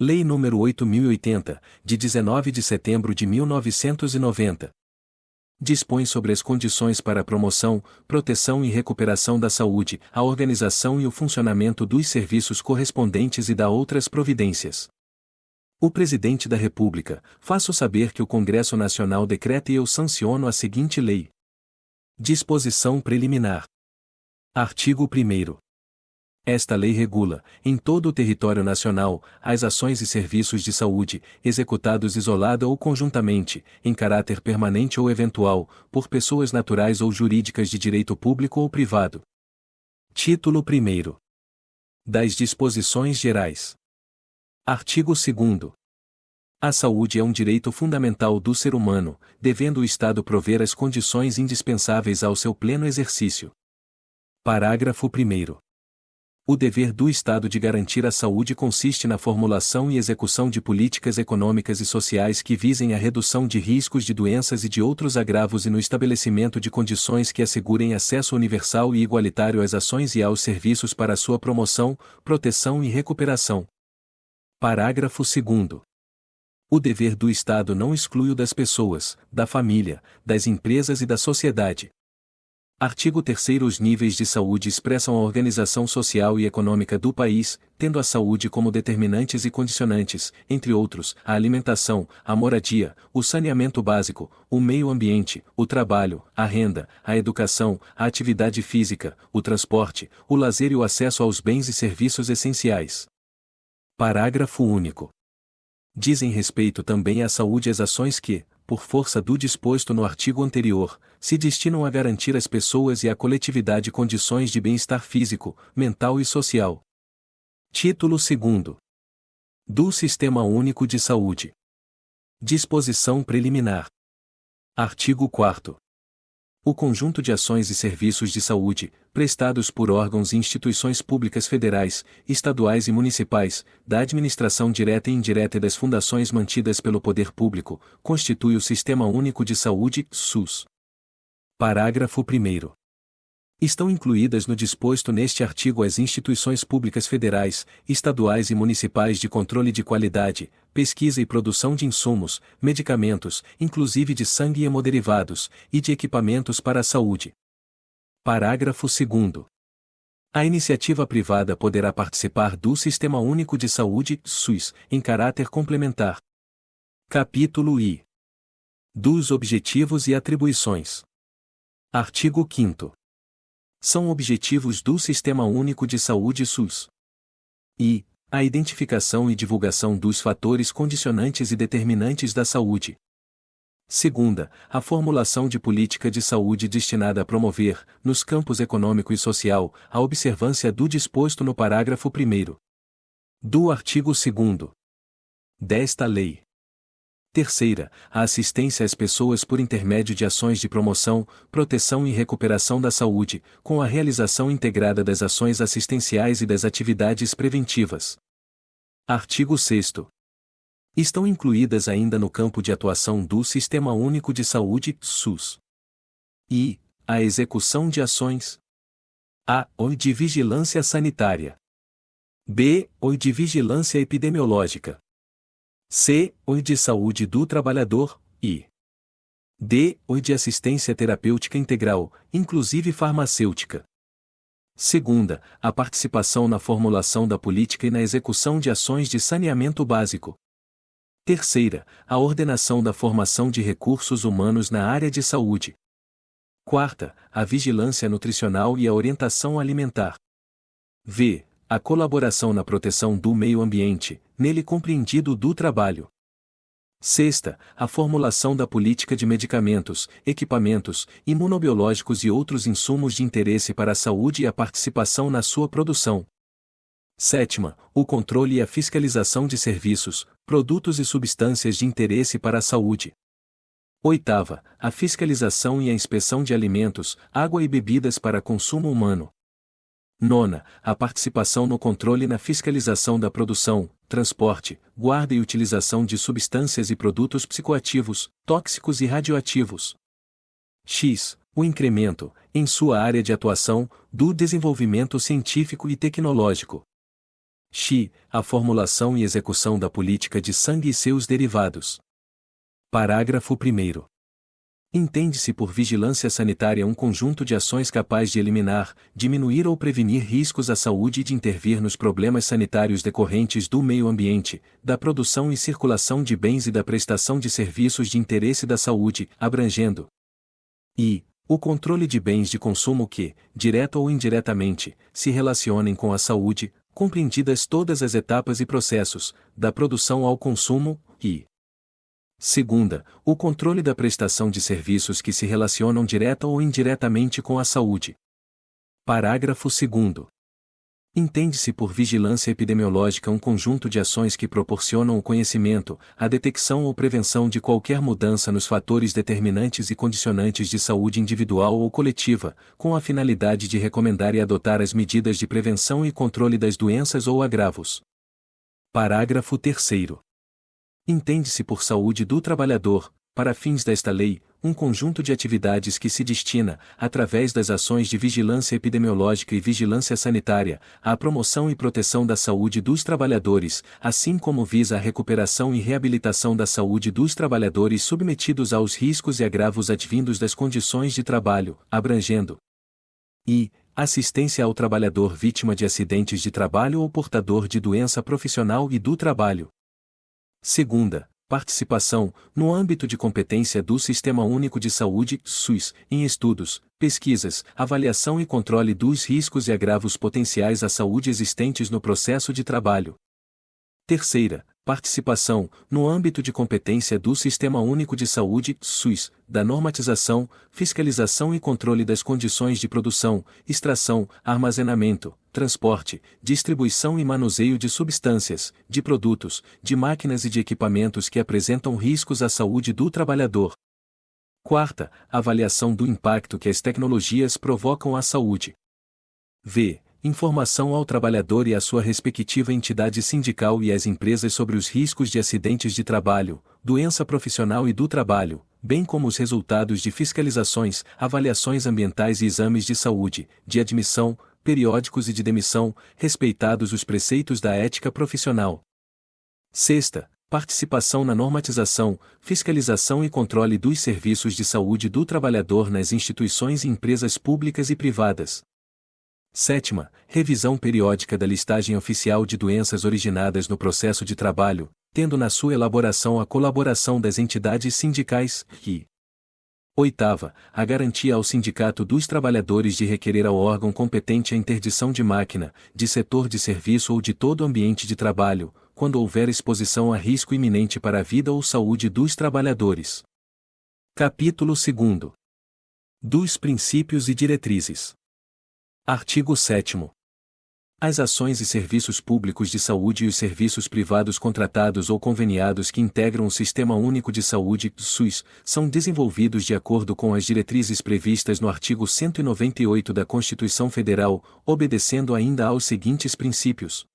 Lei nº 8.080, de 19 de setembro de 1990. Dispõe sobre as condições para a promoção, proteção e recuperação da saúde, a organização e o funcionamento dos serviços correspondentes e dá outras providências. O Presidente da República, faço saber que o Congresso Nacional decreta e eu sanciono a seguinte lei. Disposição preliminar. Artigo 1º. Esta lei regula, em todo o território nacional, as ações e serviços de saúde, executados isolada ou conjuntamente, em caráter permanente ou eventual, por pessoas naturais ou jurídicas de direito público ou privado. Título 1º. Das disposições gerais. Artigo 2º. A saúde é um direito fundamental do ser humano, devendo o Estado prover as condições indispensáveis ao seu pleno exercício. Parágrafo 1º. O dever do Estado de garantir a saúde consiste na formulação e execução de políticas econômicas e sociais que visem a redução de riscos de doenças e de outros agravos e no estabelecimento de condições que assegurem acesso universal e igualitário às ações e aos serviços para sua promoção, proteção e recuperação. Parágrafo 2º. O dever do Estado não exclui o das pessoas, da família, das empresas e da sociedade. Artigo 3º. Os níveis de saúde expressam a organização social e econômica do país, tendo a saúde como determinantes e condicionantes, entre outros, a alimentação, a moradia, o saneamento básico, o meio ambiente, o trabalho, a renda, a educação, a atividade física, o transporte, o lazer e o acesso aos bens e serviços essenciais. Parágrafo único. Dizem respeito também à saúde as ações que, por força do disposto no artigo anterior, se destinam a garantir às pessoas e à coletividade condições de bem-estar físico, mental e social. Título 2º. Do Sistema Único de Saúde. Disposição preliminar. Artigo 4º. O conjunto de ações e serviços de saúde, prestados por órgãos e instituições públicas federais, estaduais e municipais, da administração direta e indireta e das fundações mantidas pelo poder público, constitui o Sistema Único de Saúde, SUS. Parágrafo 1º. Estão incluídas no disposto neste artigo as instituições públicas federais, estaduais e municipais de controle de qualidade, pesquisa e produção de insumos, medicamentos, inclusive de sangue e hemoderivados, e de equipamentos para a saúde. Parágrafo 2º. A iniciativa privada poderá participar do Sistema Único de Saúde, SUS, em caráter complementar. Capítulo I. Dos objetivos e atribuições. Artigo 5º. São objetivos do Sistema Único de Saúde SUS. I. A identificação e divulgação dos fatores condicionantes e determinantes da saúde. Segunda, a formulação de política de saúde destinada a promover, nos campos econômico e social, a observância do disposto no parágrafo 1º do artigo 2º desta lei. Terceira, a assistência às pessoas por intermédio de ações de promoção, proteção e recuperação da saúde, com a realização integrada das ações assistenciais e das atividades preventivas. Artigo 6º. Estão incluídas ainda no campo de atuação do Sistema Único de Saúde, SUS. I. A execução de ações. A. O de vigilância sanitária. B. O de vigilância epidemiológica. C. O de saúde do trabalhador, e D. O de assistência terapêutica integral, inclusive farmacêutica. Segunda, a participação na formulação da política e na execução de ações de saneamento básico. Terceira, a ordenação da formação de recursos humanos na área de saúde. Quarta, a vigilância nutricional e a orientação alimentar. V. A colaboração na proteção do meio ambiente, nele compreendido do trabalho. Sexta, a formulação da política de medicamentos, equipamentos, imunobiológicos e outros insumos de interesse para a saúde e a participação na sua produção. Sétima, o controle e a fiscalização de serviços, produtos e substâncias de interesse para a saúde. Oitava, a fiscalização e a inspeção de alimentos, água e bebidas para consumo humano. Nona, a participação no controle e na fiscalização da produção, transporte, guarda e utilização de substâncias e produtos psicoativos, tóxicos e radioativos. X. O incremento, em sua área de atuação, do desenvolvimento científico e tecnológico. X. A formulação e execução da política de sangue e seus derivados. Parágrafo 1º. Entende-se por vigilância sanitária um conjunto de ações capaz de eliminar, diminuir ou prevenir riscos à saúde e de intervir nos problemas sanitários decorrentes do meio ambiente, da produção e circulação de bens e da prestação de serviços de interesse da saúde, abrangendo i. O controle de bens de consumo que, direta ou indiretamente, se relacionem com a saúde, compreendidas todas as etapas e processos, da produção ao consumo, e segunda, o controle da prestação de serviços que se relacionam direta ou indiretamente com a saúde. Parágrafo 2º. Entende-se por vigilância epidemiológica um conjunto de ações que proporcionam o conhecimento, a detecção ou prevenção de qualquer mudança nos fatores determinantes e condicionantes de saúde individual ou coletiva, com a finalidade de recomendar e adotar as medidas de prevenção e controle das doenças ou agravos. Parágrafo 3º. Entende-se por saúde do trabalhador, para fins desta lei, um conjunto de atividades que se destina, através das ações de vigilância epidemiológica e vigilância sanitária, à promoção e proteção da saúde dos trabalhadores, assim como visa a recuperação e reabilitação da saúde dos trabalhadores submetidos aos riscos e agravos advindos das condições de trabalho, abrangendo i. Assistência ao trabalhador vítima de acidentes de trabalho ou portador de doença profissional e do trabalho. Segunda, participação, no âmbito de competência do Sistema Único de Saúde, SUS, em estudos, pesquisas, avaliação e controle dos riscos e agravos potenciais à saúde existentes no processo de trabalho. Terceira, participação, no âmbito de competência do Sistema Único de Saúde, SUS, da normatização, fiscalização e controle das condições de produção, extração, armazenamento, transporte, distribuição e manuseio de substâncias, de produtos, de máquinas e de equipamentos que apresentam riscos à saúde do trabalhador. Quarta, avaliação do impacto que as tecnologias provocam à saúde. V. Informação ao trabalhador e à sua respectiva entidade sindical e às empresas sobre os riscos de acidentes de trabalho, doença profissional e do trabalho, bem como os resultados de fiscalizações, avaliações ambientais e exames de saúde, de admissão, periódicos e de demissão, respeitados os preceitos da ética profissional. Sexta, participação na normatização, fiscalização e controle dos serviços de saúde do trabalhador nas instituições e empresas públicas e privadas. Sétima, revisão periódica da listagem oficial de doenças originadas no processo de trabalho, tendo na sua elaboração a colaboração das entidades sindicais, e oitava, a garantia ao Sindicato dos Trabalhadores de requerer ao órgão competente a interdição de máquina, de setor de serviço ou de todo ambiente de trabalho, quando houver exposição a risco iminente para a vida ou saúde dos trabalhadores. Capítulo 2. Dos princípios e diretrizes. Artigo 7º. As ações e serviços públicos de saúde e os serviços privados contratados ou conveniados que integram o Sistema Único de Saúde, SUS, são desenvolvidos de acordo com as diretrizes previstas no artigo 198 da Constituição Federal, obedecendo ainda aos seguintes princípios: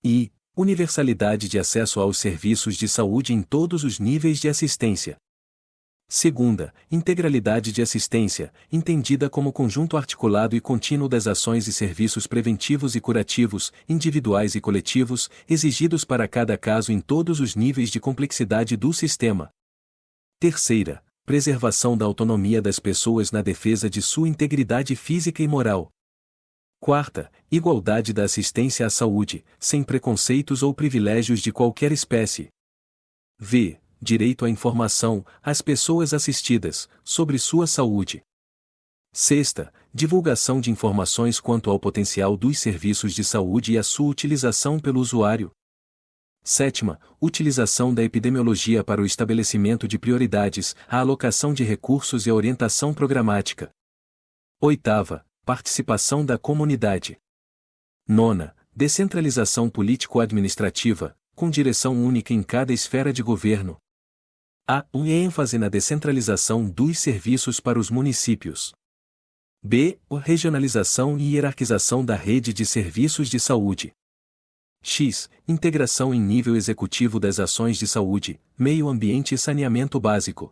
i. Universalidade de acesso aos serviços de saúde em todos os níveis de assistência. Segunda, integralidade de assistência, entendida como conjunto articulado e contínuo das ações e serviços preventivos e curativos, individuais e coletivos, exigidos para cada caso em todos os níveis de complexidade do sistema. Terceira, preservação da autonomia das pessoas na defesa de sua integridade física e moral. Quarta, igualdade da assistência à saúde, sem preconceitos ou privilégios de qualquer espécie. V. Direito à informação, às pessoas assistidas, sobre sua saúde. Sexta, divulgação de informações quanto ao potencial dos serviços de saúde e a sua utilização pelo usuário. Sétima, utilização da epidemiologia para o estabelecimento de prioridades, a alocação de recursos e a orientação programática. Oitava, participação da comunidade. Nona, descentralização político-administrativa, com direção única em cada esfera de governo. A. ênfase na descentralização dos serviços para os municípios. B. Regionalização e hierarquização da rede de serviços de saúde. X. Integração em nível executivo das ações de saúde, meio ambiente e saneamento básico.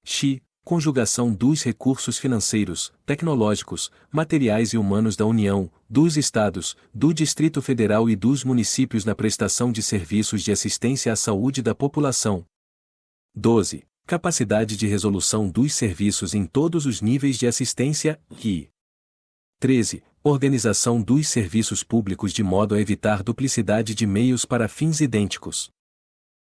X. conjugação dos recursos financeiros, tecnológicos, materiais e humanos da União, dos Estados, do Distrito Federal e dos municípios na prestação de serviços de assistência à saúde da população. 12. Capacidade de resolução dos serviços em todos os níveis de assistência, e 13. Organização dos serviços públicos de modo a evitar duplicidade de meios para fins idênticos.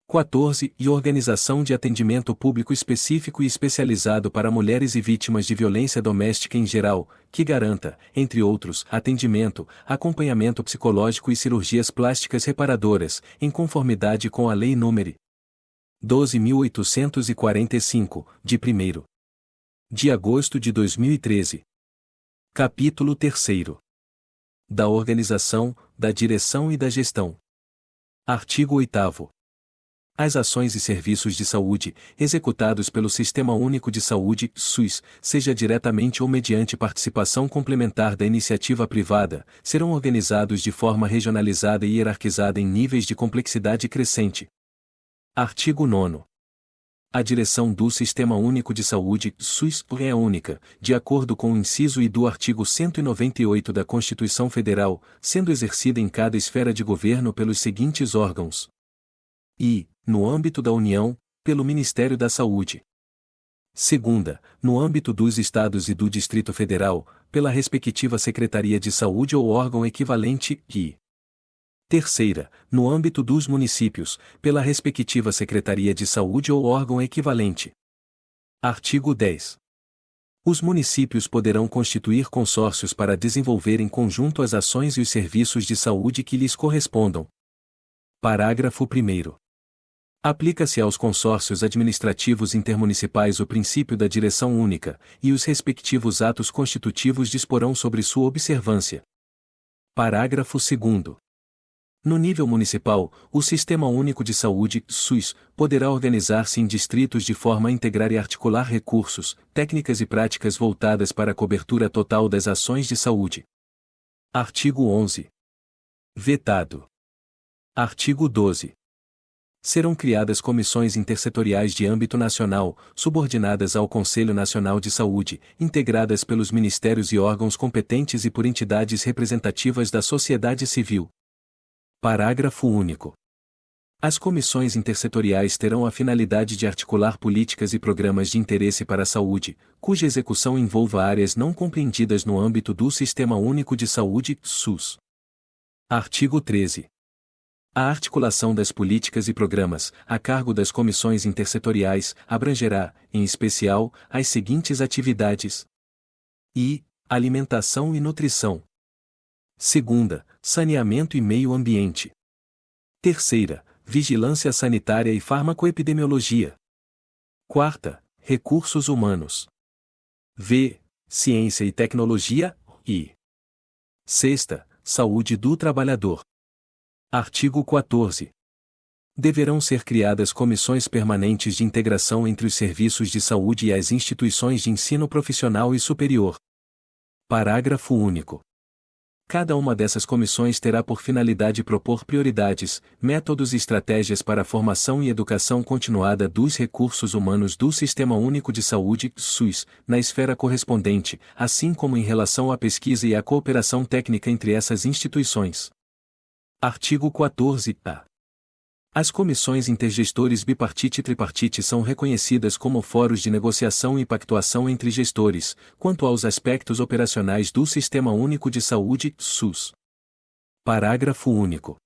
14. E organização de atendimento público específico e especializado para mulheres e vítimas de violência doméstica em geral, que garanta, entre outros, atendimento, acompanhamento psicológico e cirurgias plásticas reparadoras, em conformidade com a Lei nº 12.845, de 1º de agosto de 2013. Capítulo 3. Da organização, da direção e da gestão. Artigo 8º. As ações e serviços de saúde, executados pelo Sistema Único de Saúde, SUS, seja diretamente ou mediante participação complementar da iniciativa privada, serão organizados de forma regionalizada e hierarquizada em níveis de complexidade crescente. Artigo 9. A direção do Sistema Único de Saúde, SUS, é única, de acordo com o inciso I do artigo 198 da Constituição Federal, sendo exercida em cada esfera de governo pelos seguintes órgãos. E, no âmbito da União, pelo Ministério da Saúde. Segunda, no âmbito dos Estados e do Distrito Federal, pela respectiva Secretaria de Saúde ou órgão equivalente, e terceira, no âmbito dos municípios, pela respectiva Secretaria de Saúde ou órgão equivalente. Artigo 10. Os municípios poderão constituir consórcios para desenvolver em conjunto as ações e os serviços de saúde que lhes correspondam. Parágrafo 1º. Aplica-se aos consórcios administrativos intermunicipais o princípio da direção única, e os respectivos atos constitutivos disporão sobre sua observância. Parágrafo 2º. No nível municipal, o Sistema Único de Saúde, SUS, poderá organizar-se em distritos de forma a integrar e articular recursos, técnicas e práticas voltadas para a cobertura total das ações de saúde. Artigo 11. Vetado. Artigo 12. Serão criadas comissões intersetoriais de âmbito nacional, subordinadas ao Conselho Nacional de Saúde, integradas pelos ministérios e órgãos competentes e por entidades representativas da sociedade civil. Parágrafo único. As comissões intersetoriais terão a finalidade de articular políticas e programas de interesse para a saúde, cuja execução envolva áreas não compreendidas no âmbito do Sistema Único de Saúde, SUS. Artigo 13. A articulação das políticas e programas, a cargo das comissões intersetoriais, abrangerá, em especial, as seguintes atividades: I. Alimentação e nutrição. Segunda, saneamento e meio ambiente. Terceira, vigilância sanitária e farmacoepidemiologia. Quarta, recursos humanos. V. Ciência e tecnologia, e sexta, saúde do trabalhador. Artigo 14. Deverão ser criadas comissões permanentes de integração entre os serviços de saúde e as instituições de ensino profissional e superior. Parágrafo único. Cada uma dessas comissões terá por finalidade propor prioridades, métodos e estratégias para a formação e educação continuada dos recursos humanos do Sistema Único de Saúde, SUS, na esfera correspondente, assim como em relação à pesquisa e à cooperação técnica entre essas instituições. Artigo 14-A. As comissões intergestores bipartite e tripartite são reconhecidas como fóruns de negociação e pactuação entre gestores, quanto aos aspectos operacionais do Sistema Único de Saúde, SUS. Parágrafo único.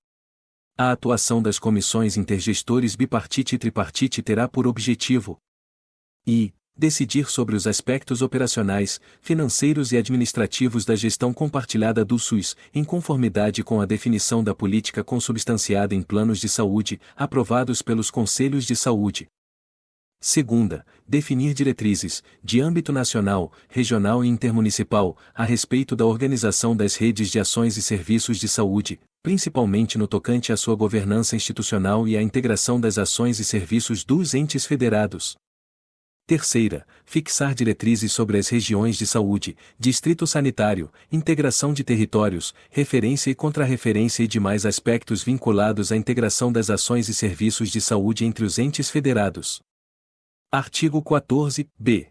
A atuação das comissões intergestores bipartite e tripartite terá por objetivo: I. Decidir sobre os aspectos operacionais, financeiros e administrativos da gestão compartilhada do SUS, em conformidade com a definição da política consubstanciada em planos de saúde, aprovados pelos Conselhos de Saúde. Segunda, definir diretrizes, de âmbito nacional, regional e intermunicipal, a respeito da organização das redes de ações e serviços de saúde, principalmente no tocante à sua governança institucional e à integração das ações e serviços dos entes federados. Terceira, fixar diretrizes sobre as regiões de saúde, distrito sanitário, integração de territórios, referência e contrarreferência e demais aspectos vinculados à integração das ações e serviços de saúde entre os entes federados. Artigo 14-B.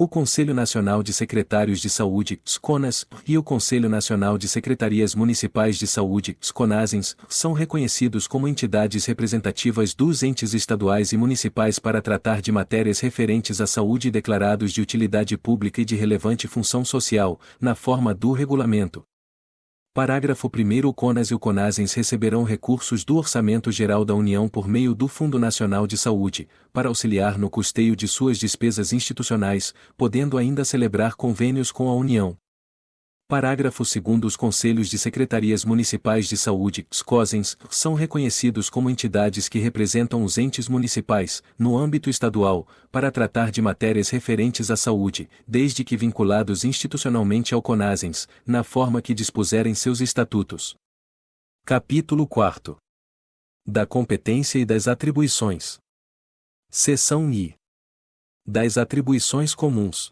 O Conselho Nacional de Secretários de Saúde, SCONAS, e o Conselho Nacional de Secretarias Municipais de Saúde, SCONASENS, são reconhecidos como entidades representativas dos entes estaduais e municipais para tratar de matérias referentes à saúde e declarados de utilidade pública e de relevante função social, na forma do regulamento. Parágrafo 1º. O CONAS e o CONASENS receberão recursos do Orçamento Geral da União por meio do Fundo Nacional de Saúde, para auxiliar no custeio de suas despesas institucionais, podendo ainda celebrar convênios com a União. Parágrafo 2º. Os Conselhos de Secretarias Municipais de Saúde, SCOSENS, são reconhecidos como entidades que representam os entes municipais, no âmbito estadual, para tratar de matérias referentes à saúde, desde que vinculados institucionalmente ao CONASENS, na forma que dispuserem seus estatutos. Capítulo 4. Da competência e das atribuições. Seção I. Das atribuições comuns.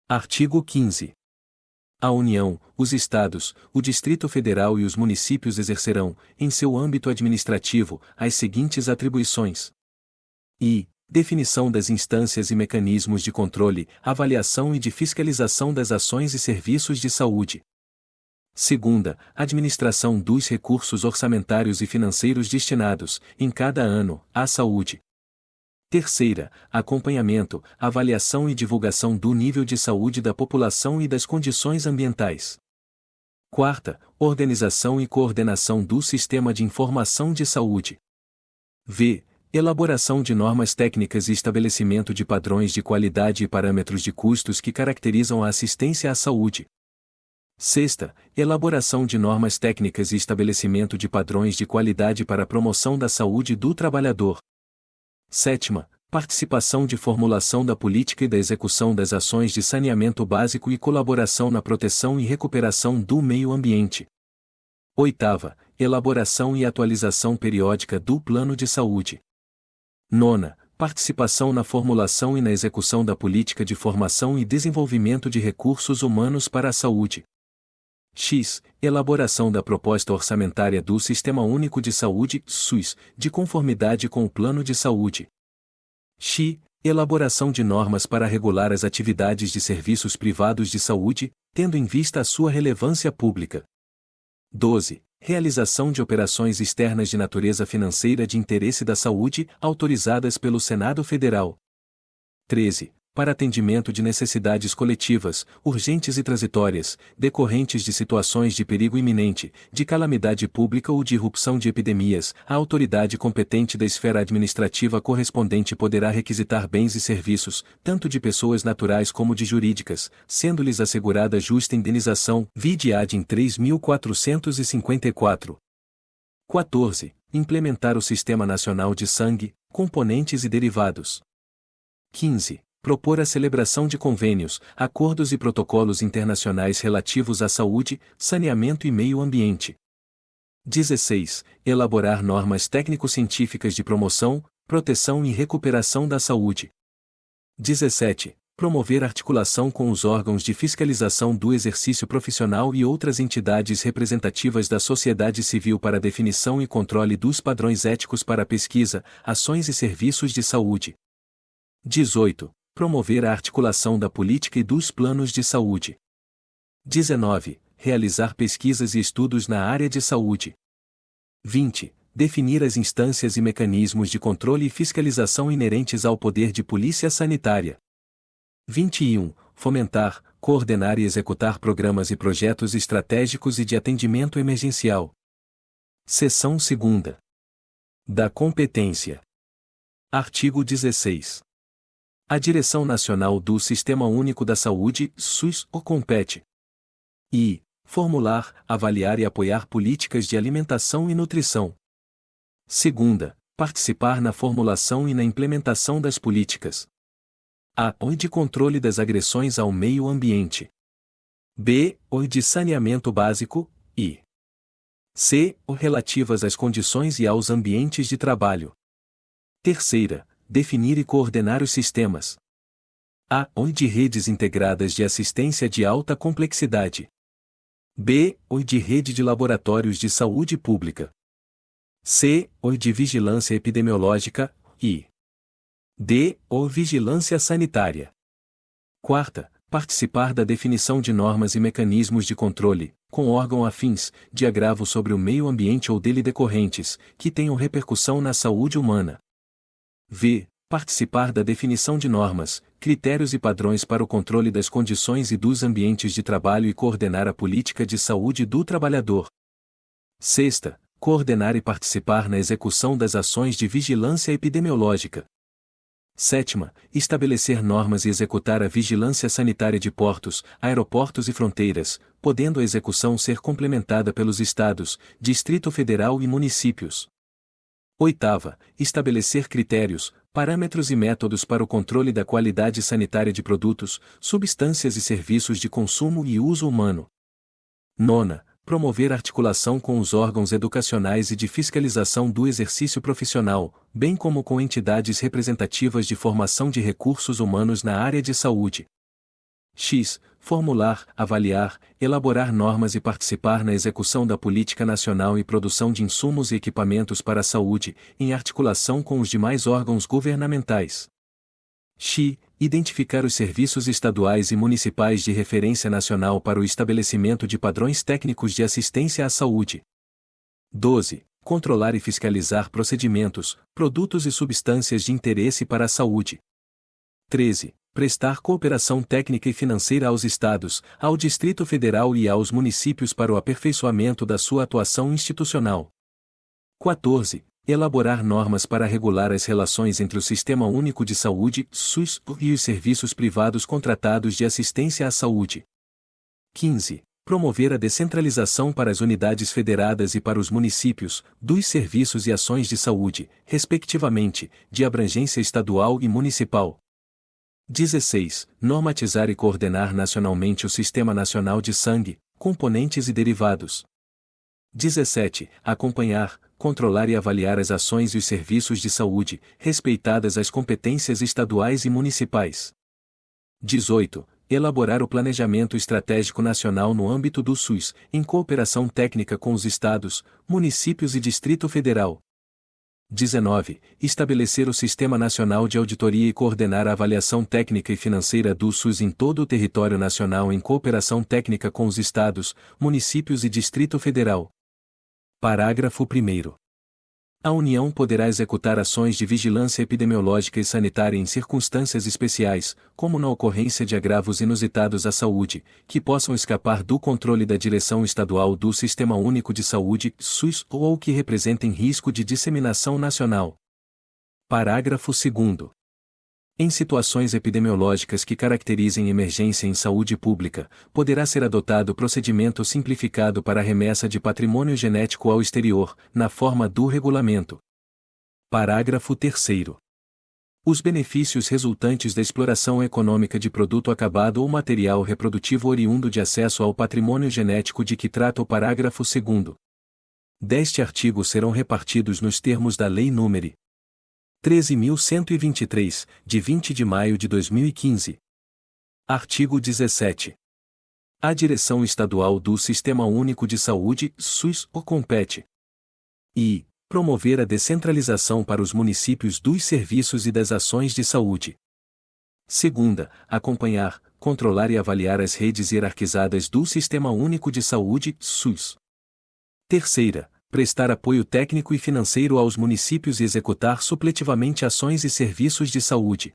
Artigo 15. A União, os Estados, o Distrito Federal e os municípios exercerão, em seu âmbito administrativo, as seguintes atribuições. I. Definição das instâncias e mecanismos de controle, avaliação e de fiscalização das ações e serviços de saúde. Segunda, administração dos recursos orçamentários e financeiros destinados, em cada ano, à saúde. Terceira, acompanhamento, avaliação e divulgação do nível de saúde da população e das condições ambientais. Quarta, organização e coordenação do Sistema de Informação de Saúde. V. Elaboração de normas técnicas e estabelecimento de padrões de qualidade e parâmetros de custos que caracterizam a assistência à saúde. Sexta, elaboração de normas técnicas e estabelecimento de padrões de qualidade para a promoção da saúde do trabalhador. Sétima, participação de formulação da política e da execução das ações de saneamento básico e colaboração na proteção e recuperação do meio ambiente. Oitava, elaboração e atualização periódica do plano de saúde. Nona, participação na formulação e na execução da política de formação e desenvolvimento de recursos humanos para a saúde. X. Elaboração da proposta orçamentária do Sistema Único de Saúde, SUS, de conformidade com o Plano de Saúde. X. Elaboração de normas para regular as atividades de serviços privados de saúde, tendo em vista a sua relevância pública. 12. Realização de operações externas de natureza financeira de interesse da saúde, autorizadas pelo Senado Federal. 13. Para atendimento de necessidades coletivas, urgentes e transitórias, decorrentes de situações de perigo iminente, de calamidade pública ou de irrupção de epidemias, a autoridade competente da esfera administrativa correspondente poderá requisitar bens e serviços, tanto de pessoas naturais como de jurídicas, sendo-lhes assegurada justa indenização, vide ADIM 3454. 14. Implementar o Sistema Nacional de Sangue, Componentes e Derivados. 15. Propor a celebração de convênios, acordos e protocolos internacionais relativos à saúde, saneamento e meio ambiente. 16. Elaborar normas técnico-científicas de promoção, proteção e recuperação da saúde. 17. Promover articulação com os órgãos de fiscalização do exercício profissional e outras entidades representativas da sociedade civil para definição e controle dos padrões éticos para pesquisa, ações e serviços de saúde. 18. Promover a articulação da política e dos planos de saúde. 19. Realizar pesquisas e estudos na área de saúde. 20. Definir as instâncias e mecanismos de controle e fiscalização inerentes ao poder de polícia sanitária. 21. Fomentar, coordenar e executar programas e projetos estratégicos e de atendimento emergencial. Seção 2. Da competência. Artigo 16. A Direção Nacional do Sistema Único da Saúde, SUS, o compete. I. Formular, avaliar e apoiar políticas de alimentação e nutrição. Segunda, participar na formulação e na implementação das políticas. A. O de controle das agressões ao meio ambiente. B. O de saneamento básico, e C. O relativas às condições e aos ambientes de trabalho. Terceira, definir e coordenar os sistemas. A. O de redes integradas de assistência de alta complexidade. B. O de rede de laboratórios de saúde pública. C. O de vigilância epidemiológica, e D. O vigilância sanitária. Quarta, participar da definição de normas e mecanismos de controle, com órgão afins, de agravo sobre o meio ambiente ou dele decorrentes, que tenham repercussão na saúde humana. V. Participar da definição de normas, critérios e padrões para o controle das condições e dos ambientes de trabalho e coordenar a política de saúde do trabalhador. Sexta, coordenar e participar na execução das ações de vigilância epidemiológica. Sétima, estabelecer normas e executar a vigilância sanitária de portos, aeroportos e fronteiras, podendo a execução ser complementada pelos Estados, Distrito Federal e municípios. Oitava, estabelecer critérios, parâmetros e métodos para o controle da qualidade sanitária de produtos, substâncias e serviços de consumo e uso humano. Nona, promover articulação com os órgãos educacionais e de fiscalização do exercício profissional, bem como com entidades representativas de formação de recursos humanos na área de saúde. X. Formular, avaliar, elaborar normas e participar na execução da política nacional e produção de insumos e equipamentos para a saúde, em articulação com os demais órgãos governamentais. X. Identificar os serviços estaduais e municipais de referência nacional para o estabelecimento de padrões técnicos de assistência à saúde. 12. Controlar e fiscalizar procedimentos, produtos e substâncias de interesse para a saúde. 13. Prestar cooperação técnica e financeira aos Estados, ao Distrito Federal e aos municípios para o aperfeiçoamento da sua atuação institucional. 14. Elaborar normas para regular as relações entre o Sistema Único de Saúde, SUS, e os serviços privados contratados de assistência à saúde. 15. Promover a descentralização para as unidades federadas e para os municípios, dos serviços e ações de saúde, respectivamente, de abrangência estadual e municipal. 16. Normatizar e coordenar nacionalmente o Sistema Nacional de Sangue, componentes e derivados. 17. Acompanhar, controlar e avaliar as ações e os serviços de saúde, respeitadas as competências estaduais e municipais. 18. Elaborar o planejamento estratégico nacional no âmbito do SUS, em cooperação técnica com os estados, municípios e Distrito Federal. 19. Estabelecer o Sistema Nacional de Auditoria e coordenar a avaliação técnica e financeira do SUS em todo o território nacional em cooperação técnica com os estados, municípios e Distrito Federal. Parágrafo 1º. A União poderá executar ações de vigilância epidemiológica e sanitária em circunstâncias especiais, como na ocorrência de agravos inusitados à saúde, que possam escapar do controle da Direção Estadual do Sistema Único de Saúde, SUS, ou que representem risco de disseminação nacional. Parágrafo 2º. Em situações epidemiológicas que caracterizem emergência em saúde pública, poderá ser adotado procedimento simplificado para a remessa de patrimônio genético ao exterior, na forma do regulamento. Parágrafo 3º. Os benefícios resultantes da exploração econômica de produto acabado ou material reprodutivo oriundo de acesso ao patrimônio genético de que trata o parágrafo 2º deste artigo serão repartidos nos termos da Lei nº 13.123, de 20 de maio de 2015. Artigo 17. A Direção Estadual do Sistema Único de Saúde, SUS, o compete e promover a descentralização para os municípios dos serviços e das ações de saúde. Segunda, acompanhar, controlar e avaliar as redes hierarquizadas do Sistema Único de Saúde, SUS. Terceira, prestar apoio técnico e financeiro aos municípios e executar supletivamente ações e serviços de saúde.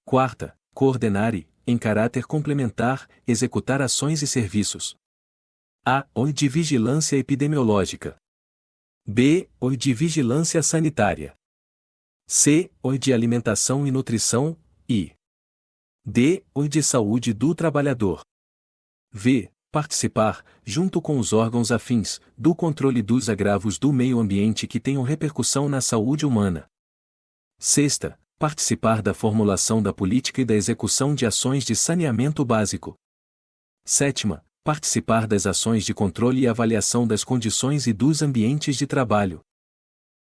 Quarta, coordenar e, em caráter complementar, executar ações e serviços. A. O de vigilância epidemiológica. B. O de vigilância sanitária. C. O de alimentação e nutrição, e D. O de saúde do trabalhador. V. Participar, junto com os órgãos afins, do controle dos agravos do meio ambiente que tenham repercussão na saúde humana. Sexta, participar da formulação da política e da execução de ações de saneamento básico. Sétima, participar das ações de controle e avaliação das condições e dos ambientes de trabalho.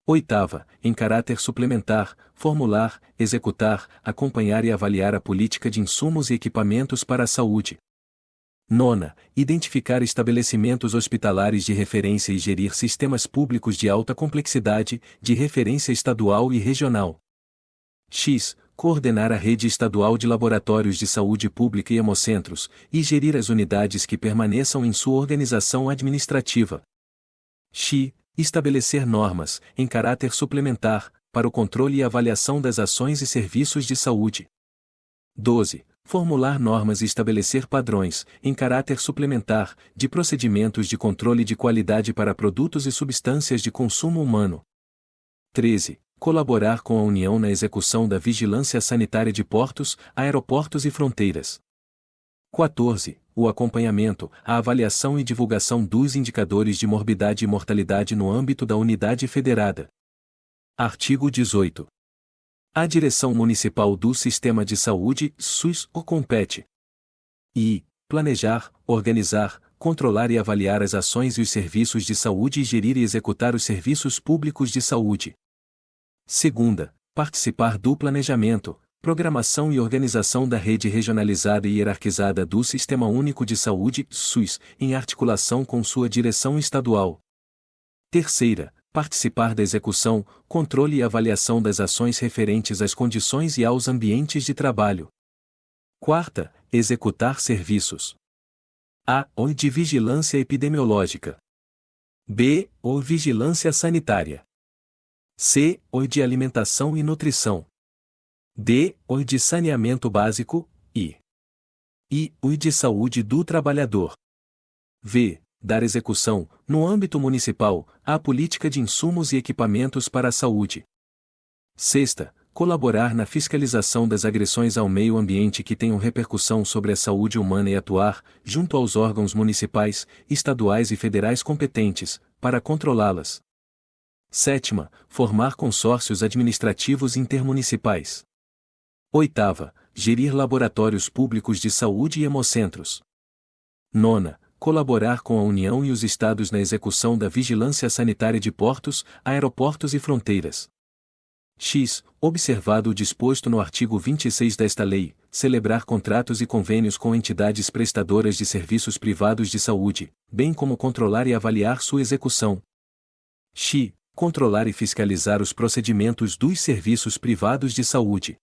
Oitava, em caráter suplementar, formular, executar, acompanhar e avaliar a política de insumos e equipamentos para a saúde. Nona, identificar estabelecimentos hospitalares de referência e gerir sistemas públicos de alta complexidade, de referência estadual e regional. X. coordenar a rede estadual de laboratórios de saúde pública e hemocentros, e gerir as unidades que permaneçam em sua organização administrativa. X. Estabelecer normas, em caráter suplementar, para o controle e avaliação das ações e serviços de saúde. 12. Formular normas e estabelecer padrões, em caráter suplementar, de procedimentos de controle de qualidade para produtos e substâncias de consumo humano. 13. Colaborar com a União na execução da vigilância sanitária de portos, aeroportos e fronteiras. 14. O acompanhamento, a avaliação e divulgação dos indicadores de morbidade e mortalidade no âmbito da unidade federada. Artigo 18. A Direção Municipal do Sistema de Saúde, SUS, o compete. I. Planejar, organizar, controlar e avaliar as ações e os serviços de saúde e gerir e executar os serviços públicos de saúde. Segunda, participar do planejamento, programação e organização da rede regionalizada e hierarquizada do Sistema Único de Saúde, SUS, em articulação com sua direção estadual. Terceira, participar da execução, controle e avaliação das ações referentes às condições e aos ambientes de trabalho. Quarta, executar serviços. A. Ou de vigilância epidemiológica. B. Ou vigilância sanitária. C. Ou de alimentação e nutrição. D. Ou de saneamento básico, I. Ou de saúde do trabalhador. V. Dar execução, no âmbito municipal, à política de insumos e equipamentos para a saúde. Sexta. Colaborar na fiscalização das agressões ao meio ambiente que tenham repercussão sobre a saúde humana e atuar, junto aos órgãos municipais, estaduais e federais competentes, para controlá-las. Sétima, formar consórcios administrativos intermunicipais. Oitava, gerir laboratórios públicos de saúde e hemocentros. Nona, colaborar com a União e os Estados na execução da vigilância sanitária de portos, aeroportos e fronteiras. X. Observado o disposto no artigo 26 desta lei, celebrar contratos e convênios com entidades prestadoras de serviços privados de saúde, bem como controlar e avaliar sua execução. X. Controlar e fiscalizar os procedimentos dos serviços privados de saúde.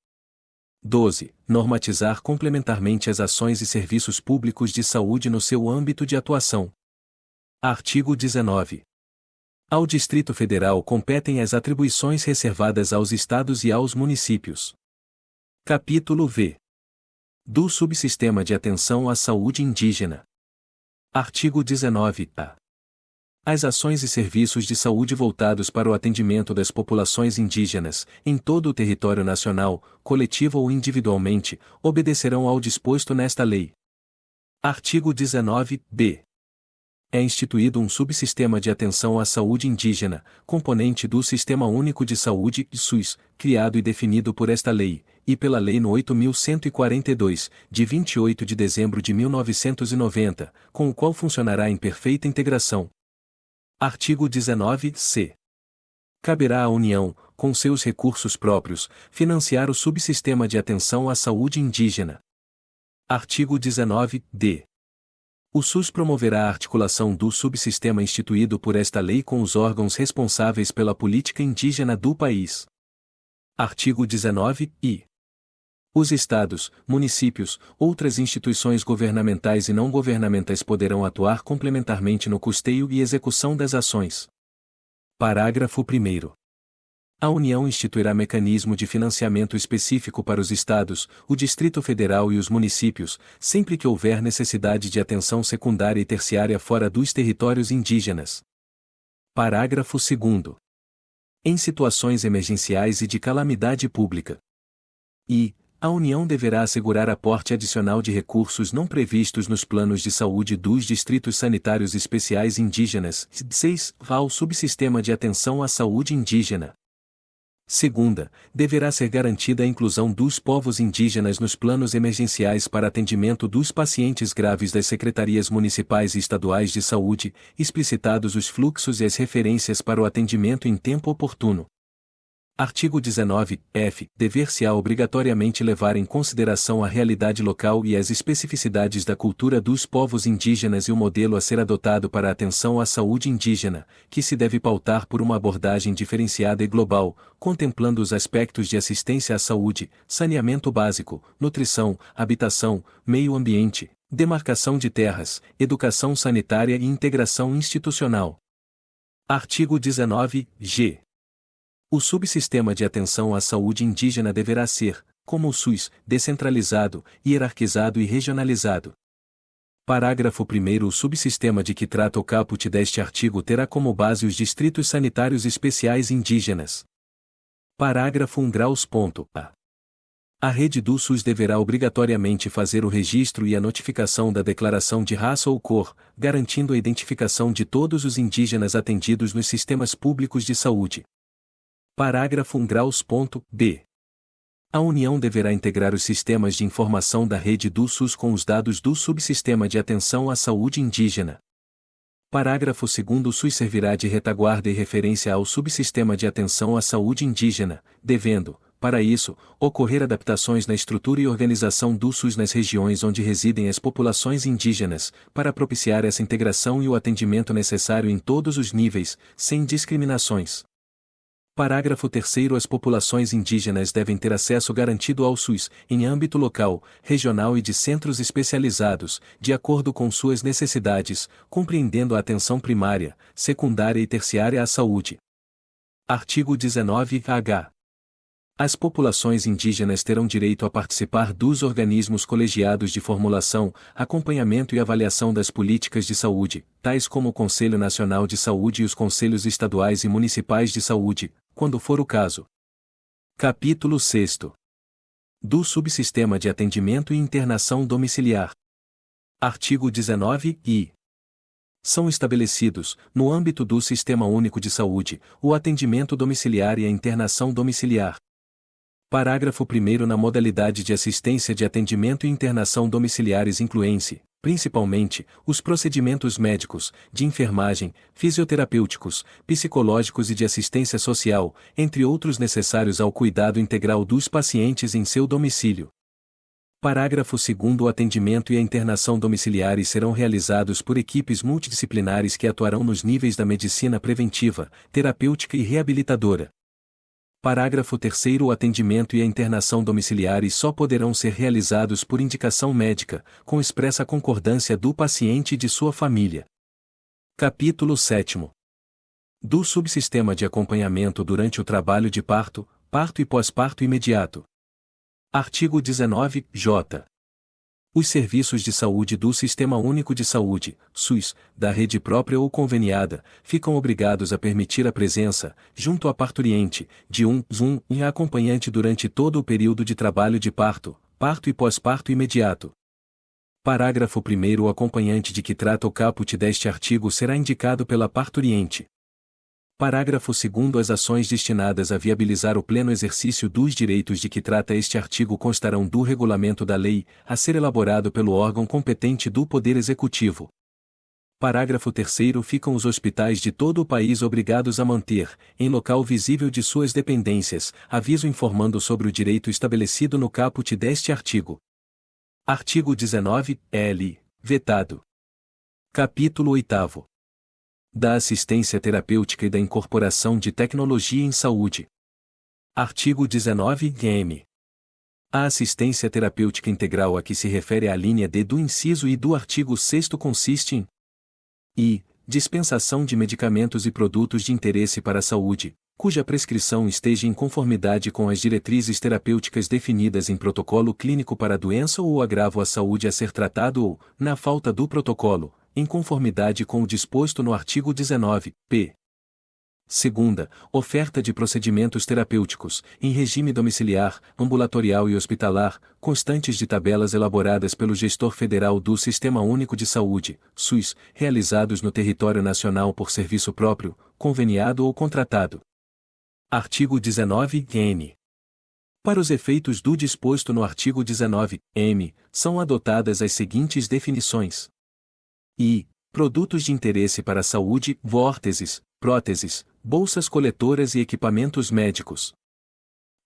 12. Normatizar complementarmente as ações e serviços públicos de saúde no seu âmbito de atuação. Artigo 19. Ao Distrito Federal competem as atribuições reservadas aos estados e aos municípios. Capítulo V. Do Subsistema de Atenção à Saúde Indígena. Artigo 19-A. As ações e serviços de saúde voltados para o atendimento das populações indígenas, em todo o território nacional, coletiva ou individualmente, obedecerão ao disposto nesta lei. Artigo 19-B. É instituído um subsistema de atenção à saúde indígena, componente do Sistema Único de Saúde, SUS, criado e definido por esta lei, e pela Lei nº 8.142, de 28 de dezembro de 1990, com o qual funcionará em perfeita integração. Artigo 19-C. Caberá à União, com seus recursos próprios, financiar o subsistema de atenção à saúde indígena. Artigo 19-D. O SUS promoverá a articulação do subsistema instituído por esta lei com os órgãos responsáveis pela política indígena do país. Artigo 19-I. Os estados, municípios, outras instituições governamentais e não governamentais poderão atuar complementarmente no custeio e execução das ações. Parágrafo 1º. A União instituirá mecanismo de financiamento específico para os estados, o Distrito Federal e os municípios, sempre que houver necessidade de atenção secundária e terciária fora dos territórios indígenas. Parágrafo 2º. Em situações emergenciais e de calamidade pública. A União deverá assegurar aporte adicional de recursos não previstos nos planos de saúde dos Distritos Sanitários Especiais Indígenas, 6, ao Subsistema de Atenção à Saúde Indígena. Segunda, deverá ser garantida a inclusão dos povos indígenas nos planos emergenciais para atendimento dos pacientes graves das secretarias municipais e estaduais de saúde, explicitados os fluxos e as referências para o atendimento em tempo oportuno. Artigo 19, f. Dever-se-á obrigatoriamente levar em consideração a realidade local e as especificidades da cultura dos povos indígenas e o modelo a ser adotado para a atenção à saúde indígena, que se deve pautar por uma abordagem diferenciada e global, contemplando os aspectos de assistência à saúde, saneamento básico, nutrição, habitação, meio ambiente, demarcação de terras, educação sanitária e integração institucional. Artigo 19, g. O subsistema de atenção à saúde indígena deverá ser, como o SUS, descentralizado, hierarquizado e regionalizado. Parágrafo 1º. O subsistema de que trata o caput deste artigo terá como base os distritos sanitários especiais indígenas. Parágrafo 1 graus. A. A rede do SUS deverá obrigatoriamente fazer o registro e a notificação da declaração de raça ou cor, garantindo a identificação de todos os indígenas atendidos nos sistemas públicos de saúde. Parágrafo 1 graus. B. A União deverá integrar os sistemas de informação da rede do SUS com os dados do subsistema de atenção à saúde indígena. Parágrafo 2º. O SUS servirá de retaguarda e referência ao subsistema de atenção à saúde indígena, devendo, para isso, ocorrer adaptações na estrutura e organização do SUS nas regiões onde residem as populações indígenas, para propiciar essa integração e o atendimento necessário em todos os níveis, sem discriminações. Parágrafo 3º. As populações indígenas devem ter acesso garantido ao SUS, em âmbito local, regional e de centros especializados, de acordo com suas necessidades, compreendendo a atenção primária, secundária e terciária à saúde. Artigo 19-H. As populações indígenas terão direito a participar dos organismos colegiados de formulação, acompanhamento e avaliação das políticas de saúde, tais como o Conselho Nacional de Saúde e os Conselhos Estaduais e Municipais de Saúde, quando for o caso. Capítulo 6. Do subsistema de atendimento e internação domiciliar. Artigo 19-I. São estabelecidos, no âmbito do Sistema Único de Saúde, o atendimento domiciliar e a internação domiciliar. Parágrafo 1º. Na modalidade de assistência de atendimento e internação domiciliares incluem-se, principalmente, os procedimentos médicos, de enfermagem, fisioterapêuticos, psicológicos e de assistência social, entre outros necessários ao cuidado integral dos pacientes em seu domicílio. Parágrafo 2º. O atendimento e a internação domiciliares serão realizados por equipes multidisciplinares que atuarão nos níveis da medicina preventiva, terapêutica e reabilitadora. Parágrafo 3º. O atendimento e a internação domiciliares só poderão ser realizados por indicação médica, com expressa concordância do paciente e de sua família. Capítulo 7. Do subsistema de acompanhamento durante o trabalho de parto, parto e pós-parto imediato. Artigo 19-J. Os serviços de saúde do Sistema Único de Saúde, SUS, da rede própria ou conveniada, ficam obrigados a permitir a presença, junto à parturiente, de um e acompanhante durante todo o período de trabalho de parto, parto e pós-parto imediato. Parágrafo 1º. O acompanhante de que trata o caput deste artigo será indicado pela parturiente. Parágrafo 2º. As ações destinadas a viabilizar o pleno exercício dos direitos de que trata este artigo constarão do regulamento da lei, a ser elaborado pelo órgão competente do Poder Executivo. Parágrafo 3º. Ficam os hospitais de todo o país obrigados a manter, em local visível de suas dependências, aviso informando sobre o direito estabelecido no caput deste artigo. Artigo 19-L. Vetado. Capítulo 8. Da assistência terapêutica e da incorporação de tecnologia em saúde. Artigo 19-M. A assistência terapêutica integral a que se refere a linha D do inciso I do artigo 6º consiste em I. Dispensação de medicamentos e produtos de interesse para a saúde, cuja prescrição esteja em conformidade com as diretrizes terapêuticas definidas em protocolo clínico para a doença ou agravo à saúde a ser tratado ou, na falta do protocolo, em conformidade com o disposto no artigo 19, p. Segunda, oferta de procedimentos terapêuticos, em regime domiciliar, ambulatorial e hospitalar, constantes de tabelas elaboradas pelo gestor federal do Sistema Único de Saúde, SUS, realizados no território nacional por serviço próprio, conveniado ou contratado. Artigo 19-N. Para os efeitos do disposto no artigo 19-M, são adotadas as seguintes definições. I. Produtos de interesse para a saúde, vórteses, próteses, bolsas coletoras e equipamentos médicos.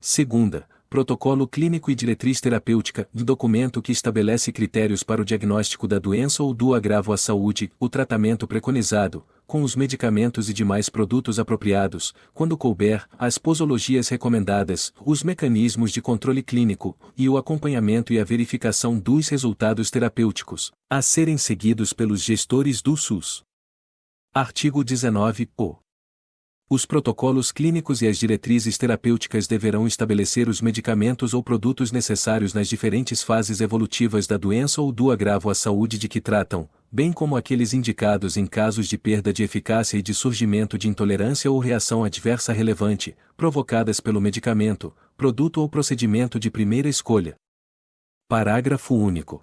Segunda, Protocolo Clínico e Diretriz Terapêutica, documento que estabelece critérios para o diagnóstico da doença ou do agravo à saúde, o tratamento preconizado, com os medicamentos e demais produtos apropriados, quando couber, as posologias recomendadas, os mecanismos de controle clínico, e o acompanhamento e a verificação dos resultados terapêuticos, a serem seguidos pelos gestores do SUS. Artigo 19-O. Os protocolos clínicos e as diretrizes terapêuticas deverão estabelecer os medicamentos ou produtos necessários nas diferentes fases evolutivas da doença ou do agravo à saúde de que tratam, bem como aqueles indicados em casos de perda de eficácia e de surgimento de intolerância ou reação adversa relevante, provocadas pelo medicamento, produto ou procedimento de primeira escolha. Parágrafo único.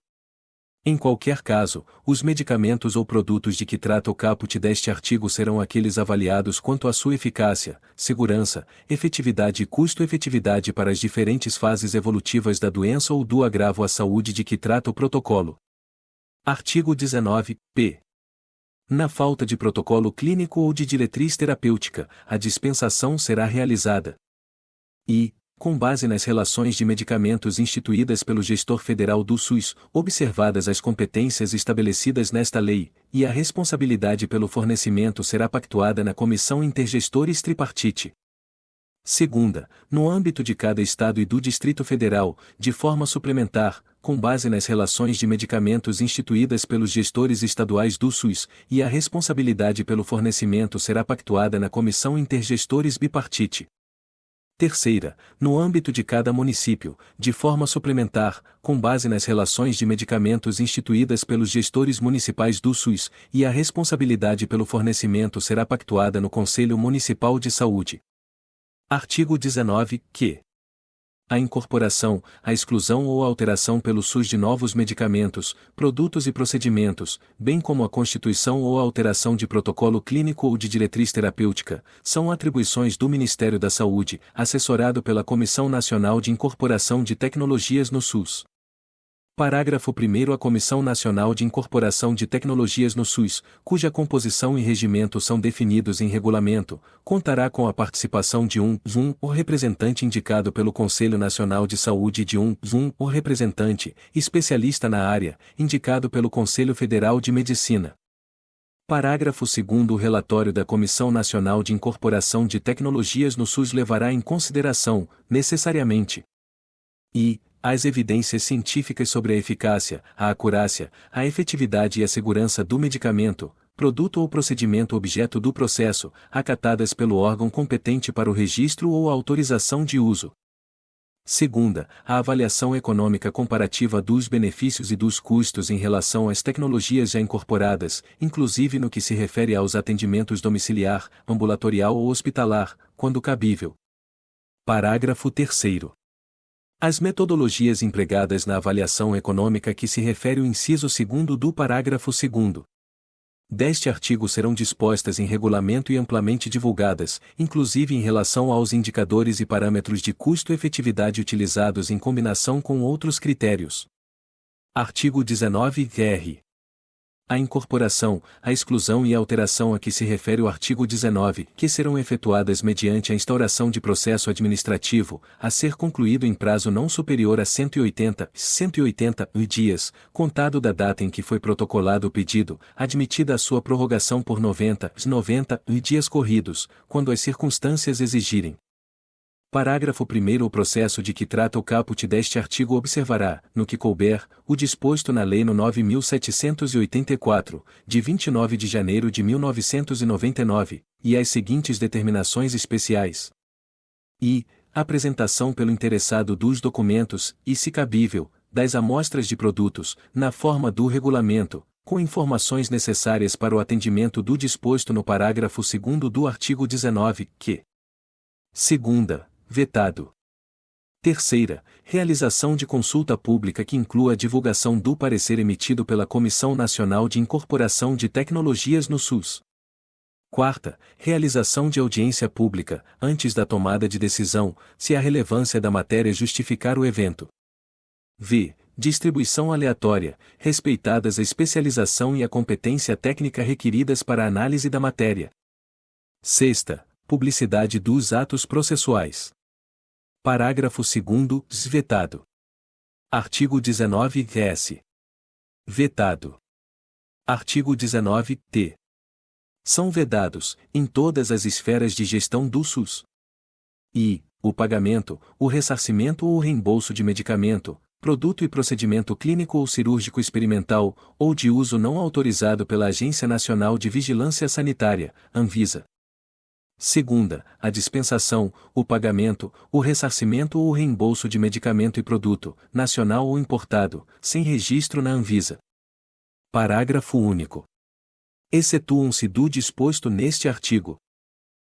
Em qualquer caso, os medicamentos ou produtos de que trata o caput deste artigo serão aqueles avaliados quanto à sua eficácia, segurança, efetividade e custo-efetividade para as diferentes fases evolutivas da doença ou do agravo à saúde de que trata o protocolo. Artigo 19-P. Na falta de protocolo clínico ou de diretriz terapêutica, a dispensação será realizada. E, com base nas relações de medicamentos instituídas pelo gestor federal do SUS, observadas as competências estabelecidas nesta lei, e a responsabilidade pelo fornecimento será pactuada na Comissão Intergestores Tripartite. Segunda, no âmbito de cada Estado e do Distrito Federal, de forma suplementar, com base nas relações de medicamentos instituídas pelos gestores estaduais do SUS, e a responsabilidade pelo fornecimento será pactuada na Comissão Intergestores Bipartite. Terceira, no âmbito de cada município, de forma suplementar, com base nas relações de medicamentos instituídas pelos gestores municipais do SUS, e a responsabilidade pelo fornecimento será pactuada no Conselho Municipal de Saúde. Artigo 19-Q. A incorporação, a exclusão ou a alteração pelo SUS de novos medicamentos, produtos e procedimentos, bem como a constituição ou a alteração de protocolo clínico ou de diretriz terapêutica, são atribuições do Ministério da Saúde, assessorado pela Comissão Nacional de Incorporação de Tecnologias no SUS. Parágrafo 1º. A Comissão Nacional de Incorporação de Tecnologias no SUS, cuja composição e regimento são definidos em regulamento, contará com a participação de o representante indicado pelo Conselho Nacional de Saúde e de o representante, especialista na área, indicado pelo Conselho Federal de Medicina. Parágrafo 2º. O relatório da Comissão Nacional de Incorporação de Tecnologias no SUS levará em consideração, necessariamente, as evidências científicas sobre a eficácia, a acurácia, a efetividade e a segurança do medicamento, produto ou procedimento objeto do processo, acatadas pelo órgão competente para o registro ou autorização de uso. Segunda, a avaliação econômica comparativa dos benefícios e dos custos em relação às tecnologias já incorporadas, inclusive no que se refere aos atendimentos domiciliar, ambulatorial ou hospitalar, quando cabível. Parágrafo 3º. As metodologias empregadas na avaliação econômica que se refere o inciso 2º do parágrafo 2º deste artigo serão dispostas em regulamento e amplamente divulgadas, inclusive em relação aos indicadores e parâmetros de custo-efetividade utilizados em combinação com outros critérios. Artigo 19-R. A incorporação, a exclusão e a alteração a que se refere o artigo 19, que serão efetuadas mediante a instauração de processo administrativo, a ser concluído em prazo não superior a 180 dias, contado da data em que foi protocolado o pedido, admitida a sua prorrogação por 90 dias corridos, quando as circunstâncias exigirem. Parágrafo 1º. O processo de que trata o caput deste artigo observará, no que couber, o disposto na Lei no 9.784, de 29 de janeiro de 1999, e as seguintes determinações especiais. Apresentação pelo interessado dos documentos, e se cabível, das amostras de produtos, na forma do regulamento, com informações necessárias para o atendimento do disposto no parágrafo 2º do artigo 19, que. Segunda, vetado. Terceira, realização de consulta pública que inclua a divulgação do parecer emitido pela Comissão Nacional de Incorporação de Tecnologias no SUS. Quarta, realização de audiência pública, antes da tomada de decisão, se a relevância da matéria justificar o evento. Distribuição aleatória, respeitadas a especialização e a competência técnica requeridas para a análise da matéria. Sexta, publicidade dos atos processuais. Parágrafo 2º, vetado. Artigo 19-S. Vetado. Artigo 19-T. São vedados, em todas as esferas de gestão do SUS. I. O pagamento, o ressarcimento ou o reembolso de medicamento, produto e procedimento clínico ou cirúrgico experimental, ou de uso não autorizado pela Agência Nacional de Vigilância Sanitária, Anvisa. Segunda, a dispensação, o pagamento, o ressarcimento ou o reembolso de medicamento e produto, nacional ou importado, sem registro na Anvisa. Parágrafo único. Excetuam-se do disposto neste artigo.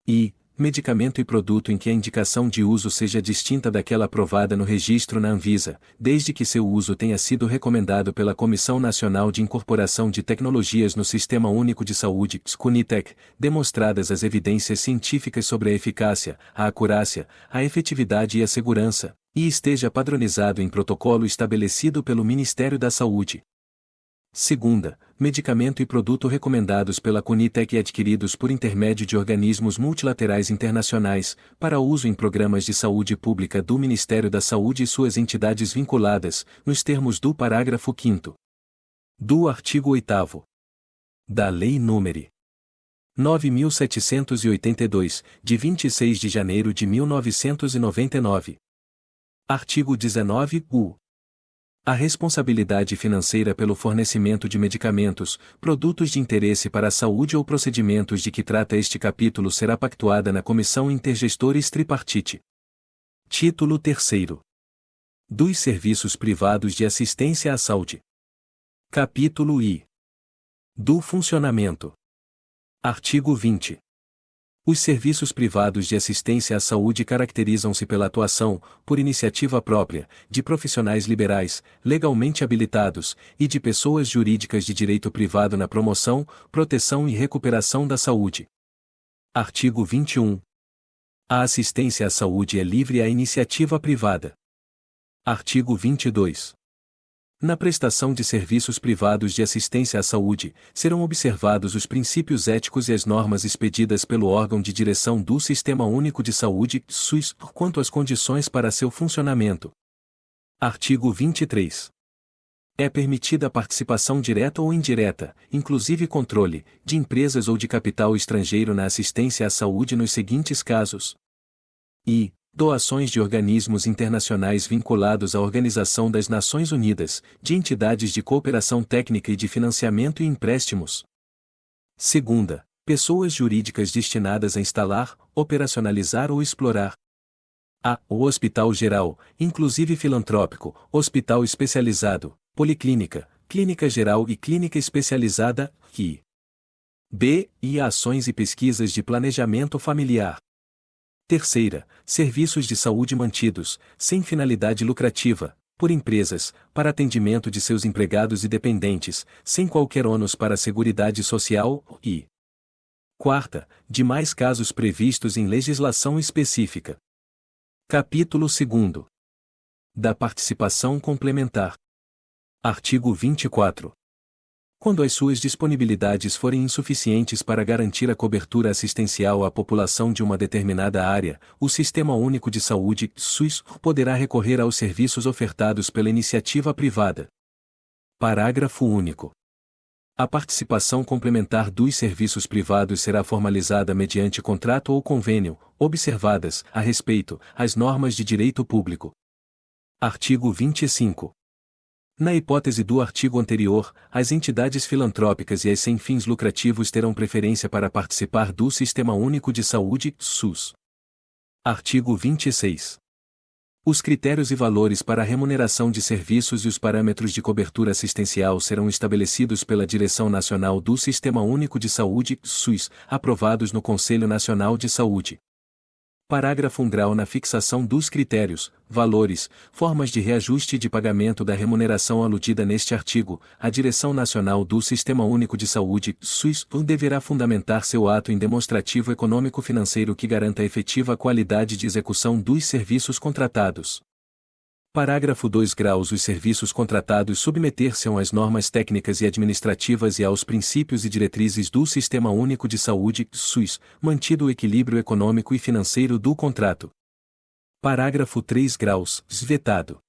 I. Medicamento e produto em que a indicação de uso seja distinta daquela aprovada no registro na Anvisa, desde que seu uso tenha sido recomendado pela Comissão Nacional de Incorporação de Tecnologias no Sistema Único de Saúde, CONITEC, demonstradas as evidências científicas sobre a eficácia, a acurácia, a efetividade e a segurança, e esteja padronizado em protocolo estabelecido pelo Ministério da Saúde. Segunda, medicamento e produto recomendados pela CONITEC e adquiridos por intermédio de organismos multilaterais internacionais, para uso em programas de saúde pública do Ministério da Saúde e suas entidades vinculadas, nos termos do parágrafo 5º do artigo 8º da Lei nº 9.782, de 26 de janeiro de 1999. Artigo 19-U. A responsabilidade financeira pelo fornecimento de medicamentos, produtos de interesse para a saúde ou procedimentos de que trata este capítulo será pactuada na Comissão Intergestores Tripartite. Título 3º. Dos Serviços Privados de Assistência à Saúde. Capítulo I. Do Funcionamento. Artigo 20. Os serviços privados de assistência à saúde caracterizam-se pela atuação, por iniciativa própria, de profissionais liberais, legalmente habilitados, e de pessoas jurídicas de direito privado na promoção, proteção e recuperação da saúde. Artigo 21. A assistência à saúde é livre à iniciativa privada. Artigo 22. Na prestação de serviços privados de assistência à saúde, serão observados os princípios éticos e as normas expedidas pelo órgão de direção do Sistema Único de Saúde, SUS, quanto às condições para seu funcionamento. Artigo 23. É permitida a participação direta ou indireta, inclusive controle, de empresas ou de capital estrangeiro na assistência à saúde nos seguintes casos: I. Doações de organismos internacionais vinculados à Organização das Nações Unidas, de entidades de cooperação técnica e de financiamento e empréstimos. Segunda, pessoas jurídicas destinadas a instalar, operacionalizar ou explorar. A. O Hospital Geral, inclusive filantrópico, hospital especializado, policlínica, clínica geral e clínica especializada, I. B. E ações e pesquisas de planejamento familiar. Terceira, serviços de saúde mantidos, sem finalidade lucrativa, por empresas, para atendimento de seus empregados e dependentes, sem qualquer ônus para a Seguridade Social, e quarta, demais casos previstos em legislação específica. Capítulo 2º. Da participação complementar. Artigo 24. Quando as suas disponibilidades forem insuficientes para garantir a cobertura assistencial à população de uma determinada área, o Sistema Único de Saúde, SUS, poderá recorrer aos serviços ofertados pela iniciativa privada. Parágrafo único. A participação complementar dos serviços privados será formalizada mediante contrato ou convênio, observadas, a respeito, as normas de direito público. Artigo 25. Na hipótese do artigo anterior, as entidades filantrópicas e as sem fins lucrativos terão preferência para participar do Sistema Único de Saúde, SUS. Artigo 26. Os critérios e valores para a remuneração de serviços e os parâmetros de cobertura assistencial serão estabelecidos pela Direção Nacional do Sistema Único de Saúde, SUS, aprovados no Conselho Nacional de Saúde. Parágrafo 1. Na fixação dos critérios, valores, formas de reajuste e de pagamento da remuneração aludida neste artigo, a Direção Nacional do Sistema Único de Saúde, SUS, deverá fundamentar seu ato em demonstrativo econômico-financeiro que garanta a efetiva qualidade de execução dos serviços contratados. Parágrafo 2. Os serviços contratados submeter-se às normas técnicas e administrativas e aos princípios e diretrizes do Sistema Único de Saúde, SUS, mantido o equilíbrio econômico e financeiro do contrato. Parágrafo 3 graus, vetado.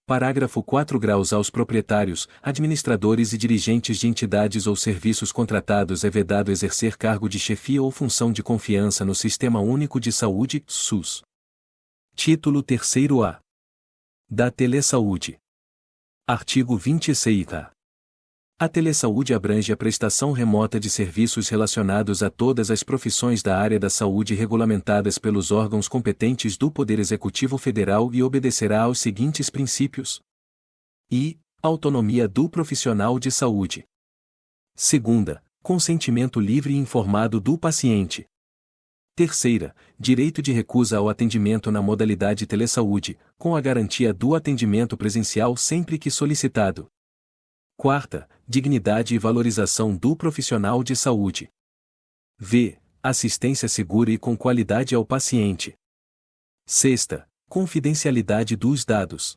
Parágrafo 4 graus aos proprietários, administradores e dirigentes de entidades ou serviços contratados é vedado exercer cargo de chefia ou função de confiança no Sistema Único de Saúde, SUS. Título 3º-A. Da Telesaúde. Artigo 26-A. A telesaúde abrange a prestação remota de serviços relacionados a todas as profissões da área da saúde regulamentadas pelos órgãos competentes do Poder Executivo Federal e obedecerá aos seguintes princípios: autonomia do profissional de saúde. Segunda, consentimento livre e informado do paciente. Terceira, direito de recusa ao atendimento na modalidade telesaúde, com a garantia do atendimento presencial sempre que solicitado. Quarta, dignidade e valorização do profissional de saúde. Assistência segura e com qualidade ao paciente. Sexta, confidencialidade dos dados.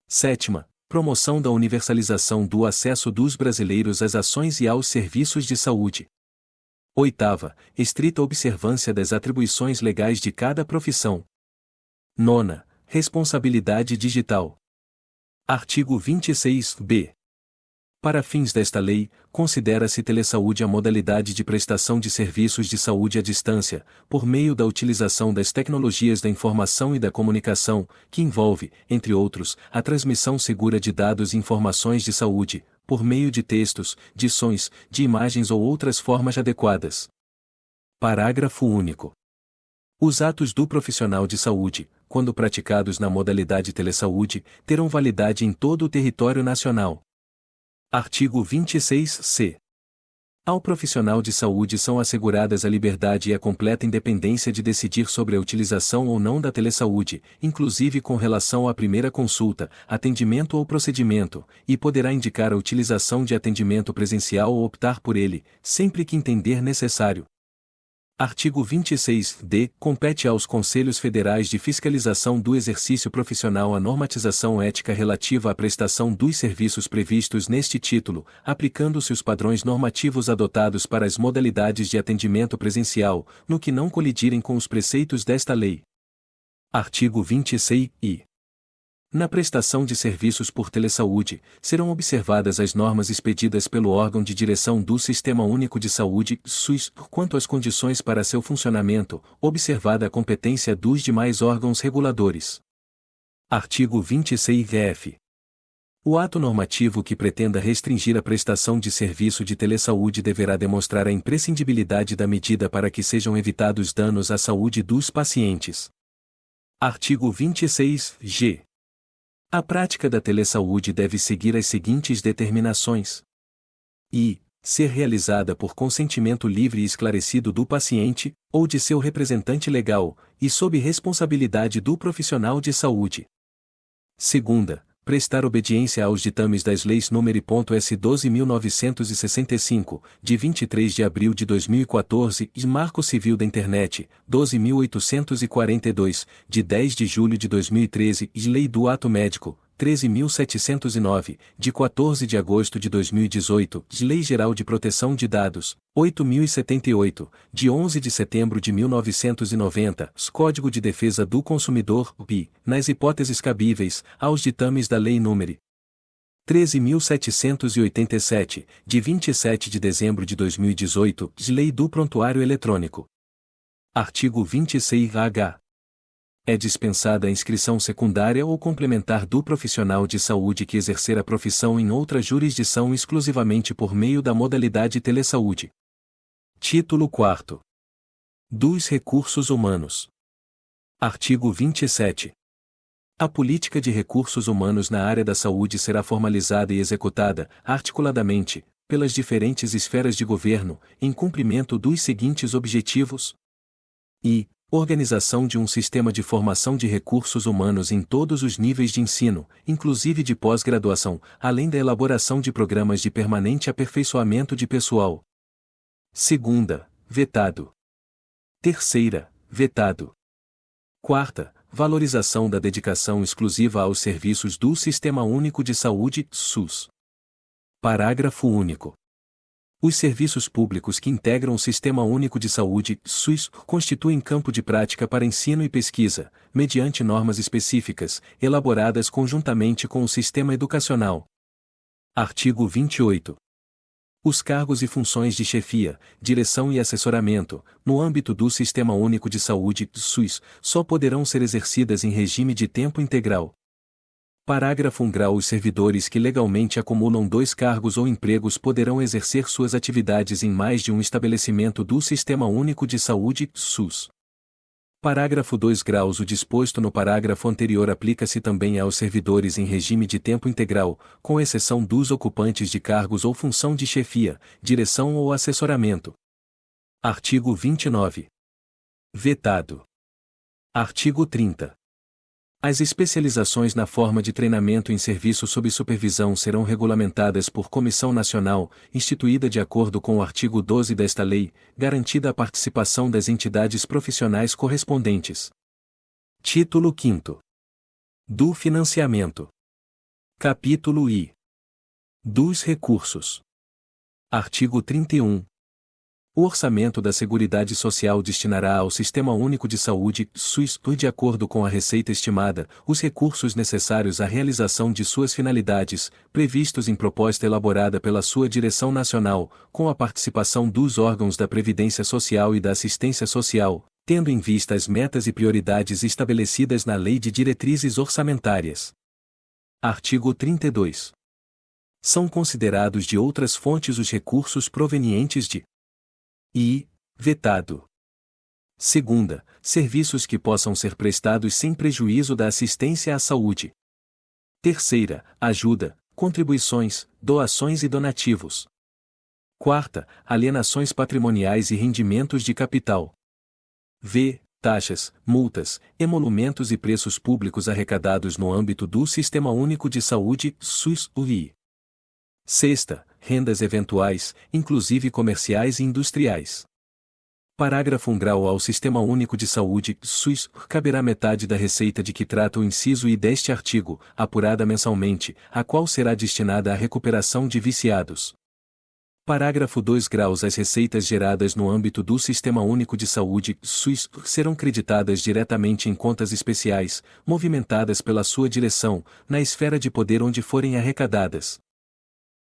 Sétima, promoção da universalização do acesso dos brasileiros às ações e aos serviços de saúde. Oitava, estrita observância das atribuições legais de cada profissão. Nona, responsabilidade digital. Artigo 26-B. Para fins desta lei, considera-se telesaúde a modalidade de prestação de serviços de saúde à distância, por meio da utilização das tecnologias da informação e da comunicação, que envolve, entre outros, a transmissão segura de dados e informações de saúde, por meio de textos, de sons, de imagens ou outras formas adequadas. Parágrafo único. Os atos do profissional de saúde, quando praticados na modalidade telesaúde, terão validade em todo o território nacional. Artigo 26-C. Ao profissional de saúde são asseguradas a liberdade e a completa independência de decidir sobre a utilização ou não da telesaúde, inclusive com relação à primeira consulta, atendimento ou procedimento, e poderá indicar a utilização de atendimento presencial ou optar por ele, sempre que entender necessário. Artigo 26-D. Compete aos Conselhos Federais de Fiscalização do Exercício Profissional a normatização ética relativa à prestação dos serviços previstos neste título, aplicando-se os padrões normativos adotados para as modalidades de atendimento presencial, no que não colidirem com os preceitos desta lei. Artigo 26-I. Na prestação de serviços por telesaúde, serão observadas as normas expedidas pelo órgão de direção do Sistema Único de Saúde, SUS, quanto às condições para seu funcionamento, observada a competência dos demais órgãos reguladores. Artigo 26-F. O ato normativo que pretenda restringir a prestação de serviço de telesaúde deverá demonstrar a imprescindibilidade da medida para que sejam evitados danos à saúde dos pacientes. Artigo 26-G. A prática da telesaúde deve seguir as seguintes determinações: ser realizada por consentimento livre e esclarecido do paciente, ou de seu representante legal, e sob responsabilidade do profissional de saúde. Segunda, prestar obediência aos ditames das leis nº S. 12.965, de 23 de abril de 2014, e Marco Civil da Internet, 12.842, de 10 de julho de 2013, e Lei do Ato Médico, 13.709, de 14 de agosto de 2018, de Lei Geral de Proteção de Dados, 8.078, de 11 de setembro de 1990, Código de Defesa do Consumidor, nas hipóteses cabíveis, aos ditames da Lei nº 13.787, de 27 de dezembro de 2018, de Lei do Prontuário Eletrônico. Artigo 26-H. É dispensada a inscrição secundária ou complementar do profissional de saúde que exercer a profissão em outra jurisdição exclusivamente por meio da modalidade telesaúde. Título 4. Dos recursos humanos. Artigo 27. A política de recursos humanos na área da saúde será formalizada e executada, articuladamente, pelas diferentes esferas de governo, em cumprimento dos seguintes objetivos: organização de um sistema de formação de recursos humanos em todos os níveis de ensino, inclusive de pós-graduação, além da elaboração de programas de permanente aperfeiçoamento de pessoal. Segunda, vetado. Terceira, vetado. Quarta, valorização da dedicação exclusiva aos serviços do Sistema Único de Saúde, SUS. Parágrafo único. Os serviços públicos que integram o Sistema Único de Saúde, SUS, constituem campo de prática para ensino e pesquisa, mediante normas específicas, elaboradas conjuntamente com o sistema educacional. Artigo 28. Os cargos e funções de chefia, direção e assessoramento, no âmbito do Sistema Único de Saúde, SUS, só poderão ser exercidas em regime de tempo integral. Parágrafo 1. Os servidores que legalmente acumulam 2 cargos ou empregos poderão exercer suas atividades em mais de um estabelecimento do Sistema Único de Saúde, SUS. Parágrafo 2. O disposto no parágrafo anterior aplica-se também aos servidores em regime de tempo integral, com exceção dos ocupantes de cargos ou função de chefia, direção ou assessoramento. Artigo 29. Vetado. Artigo 30. As especializações na forma de treinamento em serviço sob supervisão serão regulamentadas por Comissão Nacional, instituída de acordo com o artigo 12 desta lei, garantida a participação das entidades profissionais correspondentes. Título 5. Do financiamento. Capítulo I. Dos recursos. Artigo 31. O orçamento da Seguridade Social destinará ao Sistema Único de Saúde, SUS, de acordo com a receita estimada, os recursos necessários à realização de suas finalidades, previstos em proposta elaborada pela sua direção nacional, com a participação dos órgãos da Previdência Social e da Assistência Social, tendo em vista as metas e prioridades estabelecidas na Lei de Diretrizes Orçamentárias. Artigo 32. São considerados de outras fontes os recursos provenientes de vetado. Segunda, serviços que possam ser prestados sem prejuízo da assistência à saúde. Terceira, ajuda, contribuições, doações e donativos. Quarta, alienações patrimoniais e rendimentos de capital. Taxas, multas, emolumentos e preços públicos arrecadados no âmbito do Sistema Único de Saúde, SUS-UI. Sexta, rendas eventuais, inclusive comerciais e industriais. Parágrafo 1. Ao Sistema Único de Saúde, SUS, caberá metade da receita de que trata o inciso I deste artigo, apurada mensalmente, a qual será destinada à recuperação de viciados. Parágrafo 2. As receitas geradas no âmbito do Sistema Único de Saúde, SUS, serão creditadas diretamente em contas especiais, movimentadas pela sua direção, na esfera de poder onde forem arrecadadas.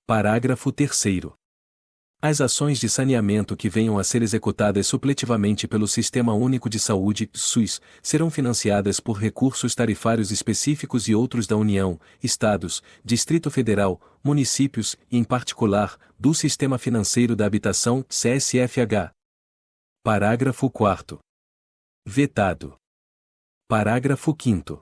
Parágrafo 3º. As ações de saneamento que venham a ser executadas supletivamente pelo Sistema Único de Saúde, SUS, serão financiadas por recursos tarifários específicos e outros da União, Estados, Distrito Federal, municípios e, em particular, do Sistema Financeiro da Habitação, CSFH. Parágrafo 4º. Vetado. Parágrafo 5º.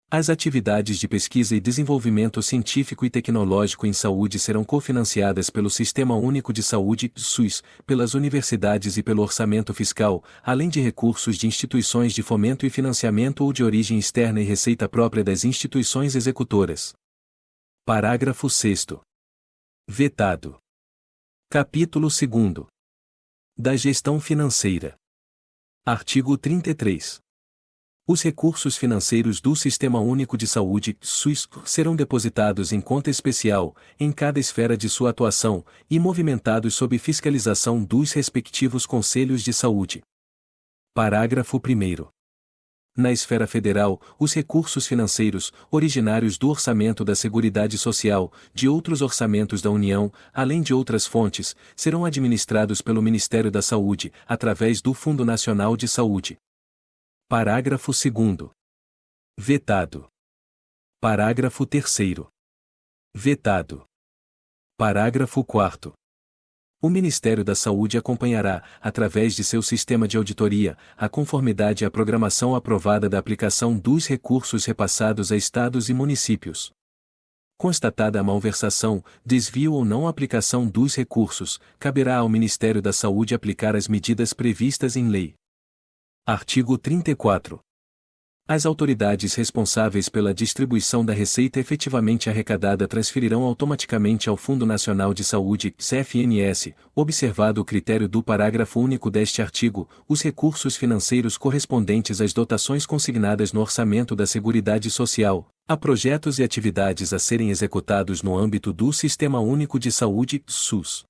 As atividades de pesquisa e desenvolvimento científico e tecnológico em saúde serão cofinanciadas pelo Sistema Único de Saúde, SUS, pelas universidades e pelo orçamento fiscal, além de recursos de instituições de fomento e financiamento ou de origem externa e receita própria das instituições executoras. Parágrafo 6º. Vetado. Capítulo 2. Da gestão financeira. Artigo 33. Os recursos financeiros do Sistema Único de Saúde, SUS, serão depositados em conta especial, em cada esfera de sua atuação, e movimentados sob fiscalização dos respectivos Conselhos de Saúde. Parágrafo 1º. Na esfera federal, os recursos financeiros, originários do orçamento da Seguridade Social, de outros orçamentos da União, além de outras fontes, serão administrados pelo Ministério da Saúde, através do Fundo Nacional de Saúde. Parágrafo 2º. Vetado. Parágrafo 3º. Vetado. Parágrafo 4º. O Ministério da Saúde acompanhará, através de seu sistema de auditoria, a conformidade à programação aprovada da aplicação dos recursos repassados a estados e municípios. Constatada a malversação, desvio ou não aplicação dos recursos, caberá ao Ministério da Saúde aplicar as medidas previstas em lei. Artigo 34. As autoridades responsáveis pela distribuição da receita efetivamente arrecadada transferirão automaticamente ao Fundo Nacional de Saúde, CFNS, observado o critério do parágrafo único deste artigo, os recursos financeiros correspondentes às dotações consignadas no orçamento da Seguridade Social, a projetos e atividades a serem executados no âmbito do Sistema Único de Saúde, SUS.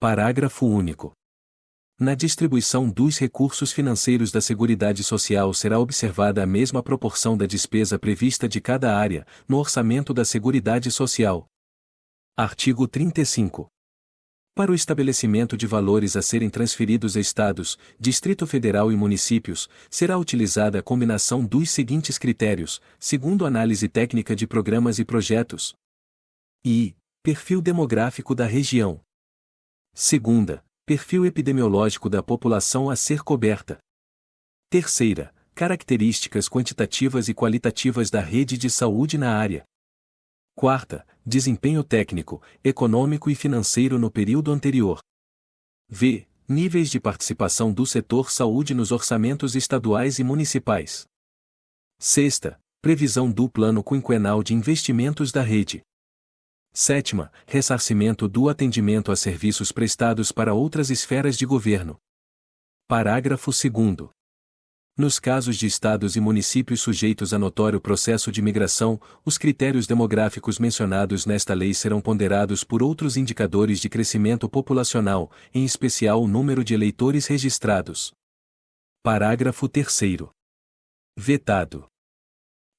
Parágrafo único. Na distribuição dos recursos financeiros da Seguridade Social será observada a mesma proporção da despesa prevista de cada área, no orçamento da Seguridade Social. Artigo 35. Para o estabelecimento de valores a serem transferidos a Estados, Distrito Federal e municípios, será utilizada a combinação dos seguintes critérios, segundo análise técnica de programas e projetos. I. Perfil demográfico da região. Segunda, perfil epidemiológico da população a ser coberta. Terceira, características quantitativas e qualitativas da rede de saúde na área. Quarta, desempenho técnico, econômico e financeiro no período anterior. V. Níveis de participação do setor saúde nos orçamentos estaduais e municipais. Sexta, previsão do plano quinquenal de investimentos da rede. Sétima, ressarcimento do atendimento a serviços prestados para outras esferas de governo. Parágrafo 2º. Nos casos de estados e municípios sujeitos a notório processo de migração, os critérios demográficos mencionados nesta lei serão ponderados por outros indicadores de crescimento populacional, em especial o número de eleitores registrados. Parágrafo 3º. Vetado.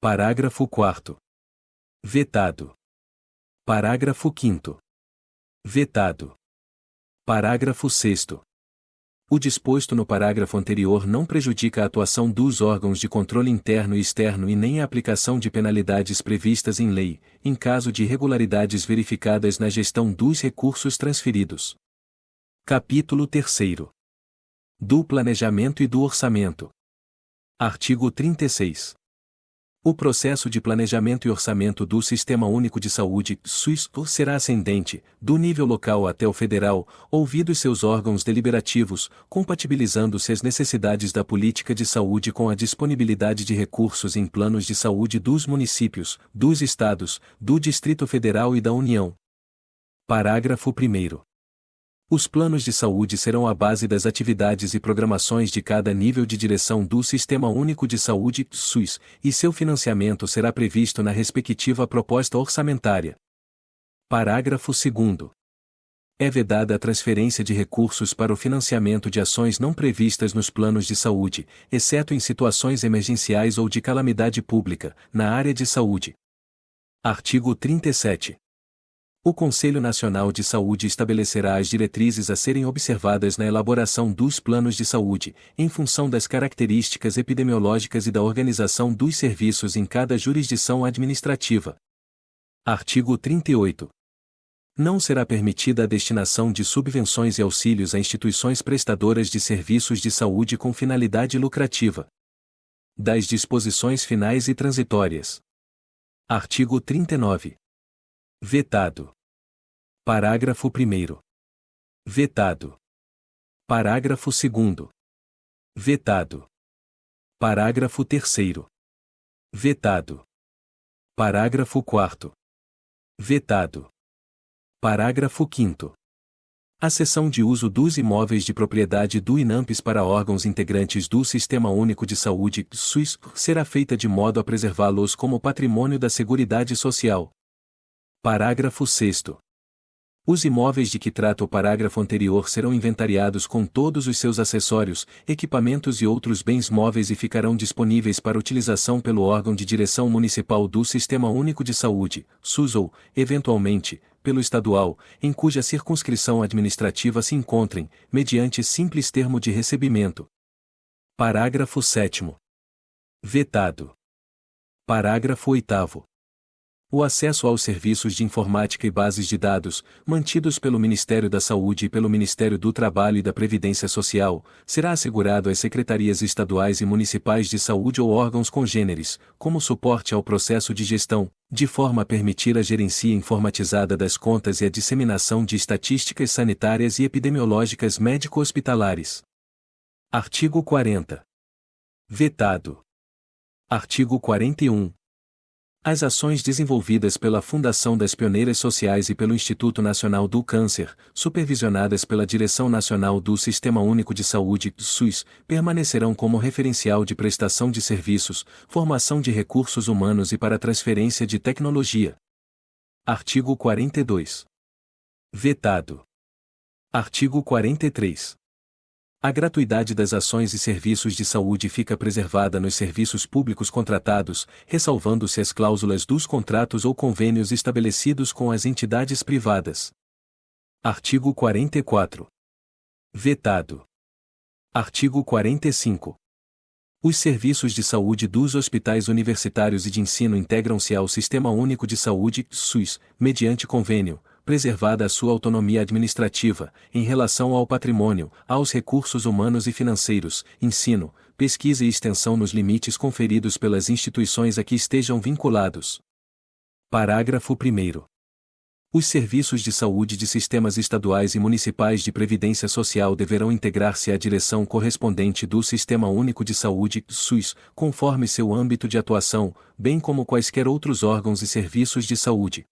Parágrafo 4º. Vetado. Parágrafo 5º. Vetado. Parágrafo 6º. O disposto no parágrafo anterior não prejudica a atuação dos órgãos de controle interno e externo e nem a aplicação de penalidades previstas em lei, em caso de irregularidades verificadas na gestão dos recursos transferidos. Capítulo 3º. Do Planejamento e do Orçamento. Artigo 36. O processo de planejamento e orçamento do Sistema Único de Saúde, SUS, será ascendente, do nível local até o federal, ouvidos seus órgãos deliberativos, compatibilizando-se as necessidades da política de saúde com a disponibilidade de recursos em planos de saúde dos municípios, dos estados, do Distrito Federal e da União. Parágrafo 1º. Os planos de saúde serão a base das atividades e programações de cada nível de direção do Sistema Único de Saúde, SUS, e seu financiamento será previsto na respectiva proposta orçamentária. Parágrafo 2º. É vedada a transferência de recursos para o financiamento de ações não previstas nos planos de saúde, exceto em situações emergenciais ou de calamidade pública, na área de saúde. Artigo 37. O Conselho Nacional de Saúde estabelecerá as diretrizes a serem observadas na elaboração dos planos de saúde, em função das características epidemiológicas e da organização dos serviços em cada jurisdição administrativa. Artigo 38. Não será permitida a destinação de subvenções e auxílios a instituições prestadoras de serviços de saúde com finalidade lucrativa. Das disposições finais e transitórias. Artigo 39. Vetado. Parágrafo 1º. Vetado. Parágrafo 2º. Vetado. Parágrafo 3º. Vetado. Parágrafo 4º. Vetado. Parágrafo 5º. A cessão de uso dos imóveis de propriedade do INAMPES para órgãos integrantes do Sistema Único de Saúde, SUS, será feita de modo a preservá-los como patrimônio da Seguridade Social. Parágrafo 6º. Os imóveis de que trata o parágrafo anterior serão inventariados com todos os seus acessórios, equipamentos e outros bens móveis e ficarão disponíveis para utilização pelo órgão de direção municipal do Sistema Único de Saúde, SUS ou, eventualmente, pelo estadual, em cuja circunscrição administrativa se encontrem, mediante simples termo de recebimento. Parágrafo 7º. Vetado. Parágrafo 8º. O acesso aos serviços de informática e bases de dados, mantidos pelo Ministério da Saúde e pelo Ministério do Trabalho e da Previdência Social, será assegurado às secretarias estaduais e municipais de saúde ou órgãos congêneres, como suporte ao processo de gestão, de forma a permitir a gerência informatizada das contas e a disseminação de estatísticas sanitárias e epidemiológicas médico-hospitalares. Artigo 40. Vetado. Artigo 41. As ações desenvolvidas pela Fundação das Pioneiras Sociais e pelo Instituto Nacional do Câncer, supervisionadas pela Direção Nacional do Sistema Único de Saúde, SUS, permanecerão como referencial de prestação de serviços, formação de recursos humanos e para transferência de tecnologia. Artigo 42. Vetado. Artigo 43. A gratuidade das ações e serviços de saúde fica preservada nos serviços públicos contratados, ressalvando-se as cláusulas dos contratos ou convênios estabelecidos com as entidades privadas. Artigo 44. Vetado. Artigo 45. Os serviços de saúde dos hospitais universitários e de ensino integram-se ao Sistema Único de Saúde, SUS, mediante convênio, preservada a sua autonomia administrativa, em relação ao patrimônio, aos recursos humanos e financeiros, ensino, pesquisa e extensão nos limites conferidos pelas instituições a que estejam vinculados. Parágrafo 1º. Os serviços de saúde de sistemas estaduais e municipais de previdência social deverão integrar-se à direção correspondente do Sistema Único de Saúde, SUS, conforme seu âmbito de atuação, bem como quaisquer outros órgãos e serviços de saúde.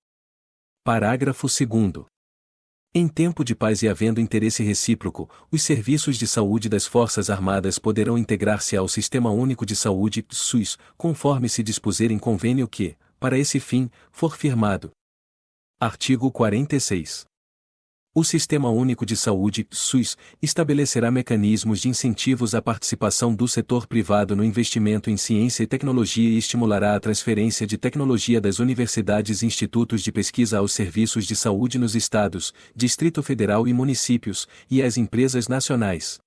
Parágrafo 2º. Em tempo de paz e havendo interesse recíproco, os serviços de saúde das Forças Armadas poderão integrar-se ao Sistema Único de Saúde, SUS, conforme se dispuser em convênio que, para esse fim, for firmado. Artigo 46. O Sistema Único de Saúde, SUS, estabelecerá mecanismos de incentivos à participação do setor privado no investimento em ciência e tecnologia e estimulará a transferência de tecnologia das universidades e institutos de pesquisa aos serviços de saúde nos estados, Distrito Federal e municípios, e às empresas nacionais.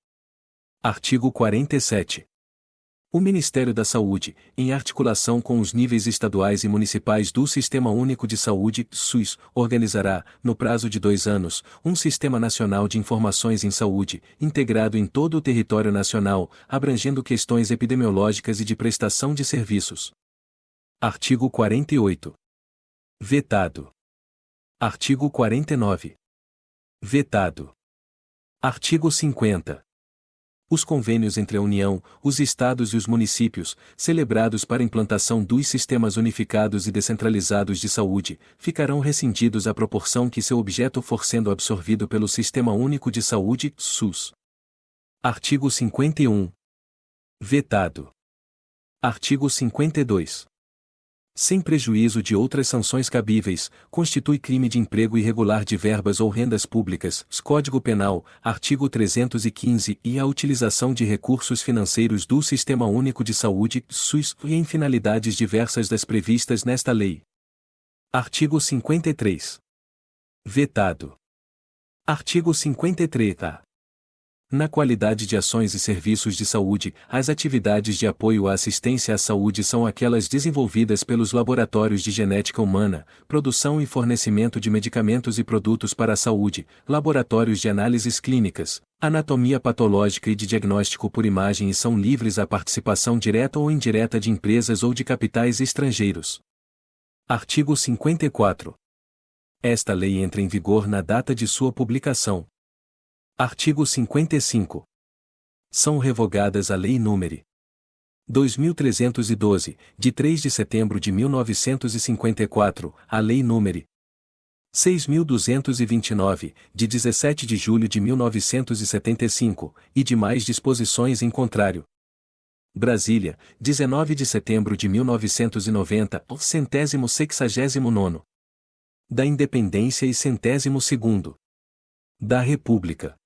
Artigo 47. O Ministério da Saúde, em articulação com os níveis estaduais e municipais do Sistema Único de Saúde, SUS, organizará, no prazo de 2 anos, um Sistema Nacional de Informações em Saúde, integrado em todo o território nacional, abrangendo questões epidemiológicas e de prestação de serviços. Artigo 48. Vetado. Artigo 49. Vetado. Artigo 50. Os convênios entre a União, os Estados e os municípios, celebrados para implantação dos sistemas unificados e descentralizados de saúde, ficarão rescindidos à proporção que seu objeto for sendo absorvido pelo Sistema Único de Saúde, SUS. Artigo 51. Vetado. Artigo 52. Sem prejuízo de outras sanções cabíveis, constitui crime de emprego irregular de verbas ou rendas públicas, Código Penal, artigo 315, e a utilização de recursos financeiros do Sistema Único de Saúde, SUS, e em finalidades diversas das previstas nesta lei. Artigo 53. Vetado. Artigo 53-A. Na qualidade de ações e serviços de saúde, as atividades de apoio à assistência à saúde são aquelas desenvolvidas pelos laboratórios de genética humana, produção e fornecimento de medicamentos e produtos para a saúde, laboratórios de análises clínicas, anatomia patológica e de diagnóstico por imagem e são livres à participação direta ou indireta de empresas ou de capitais estrangeiros. Artigo 54. Esta lei entra em vigor na data de sua publicação. Artigo 55. São revogadas a Lei nº 2.312, de 3 de setembro de 1954, a Lei nº 6.229, de 17 de julho de 1975, e demais disposições em contrário. Brasília, 19 de setembro de 1990, 169º. Da Independência e 102º. Da República.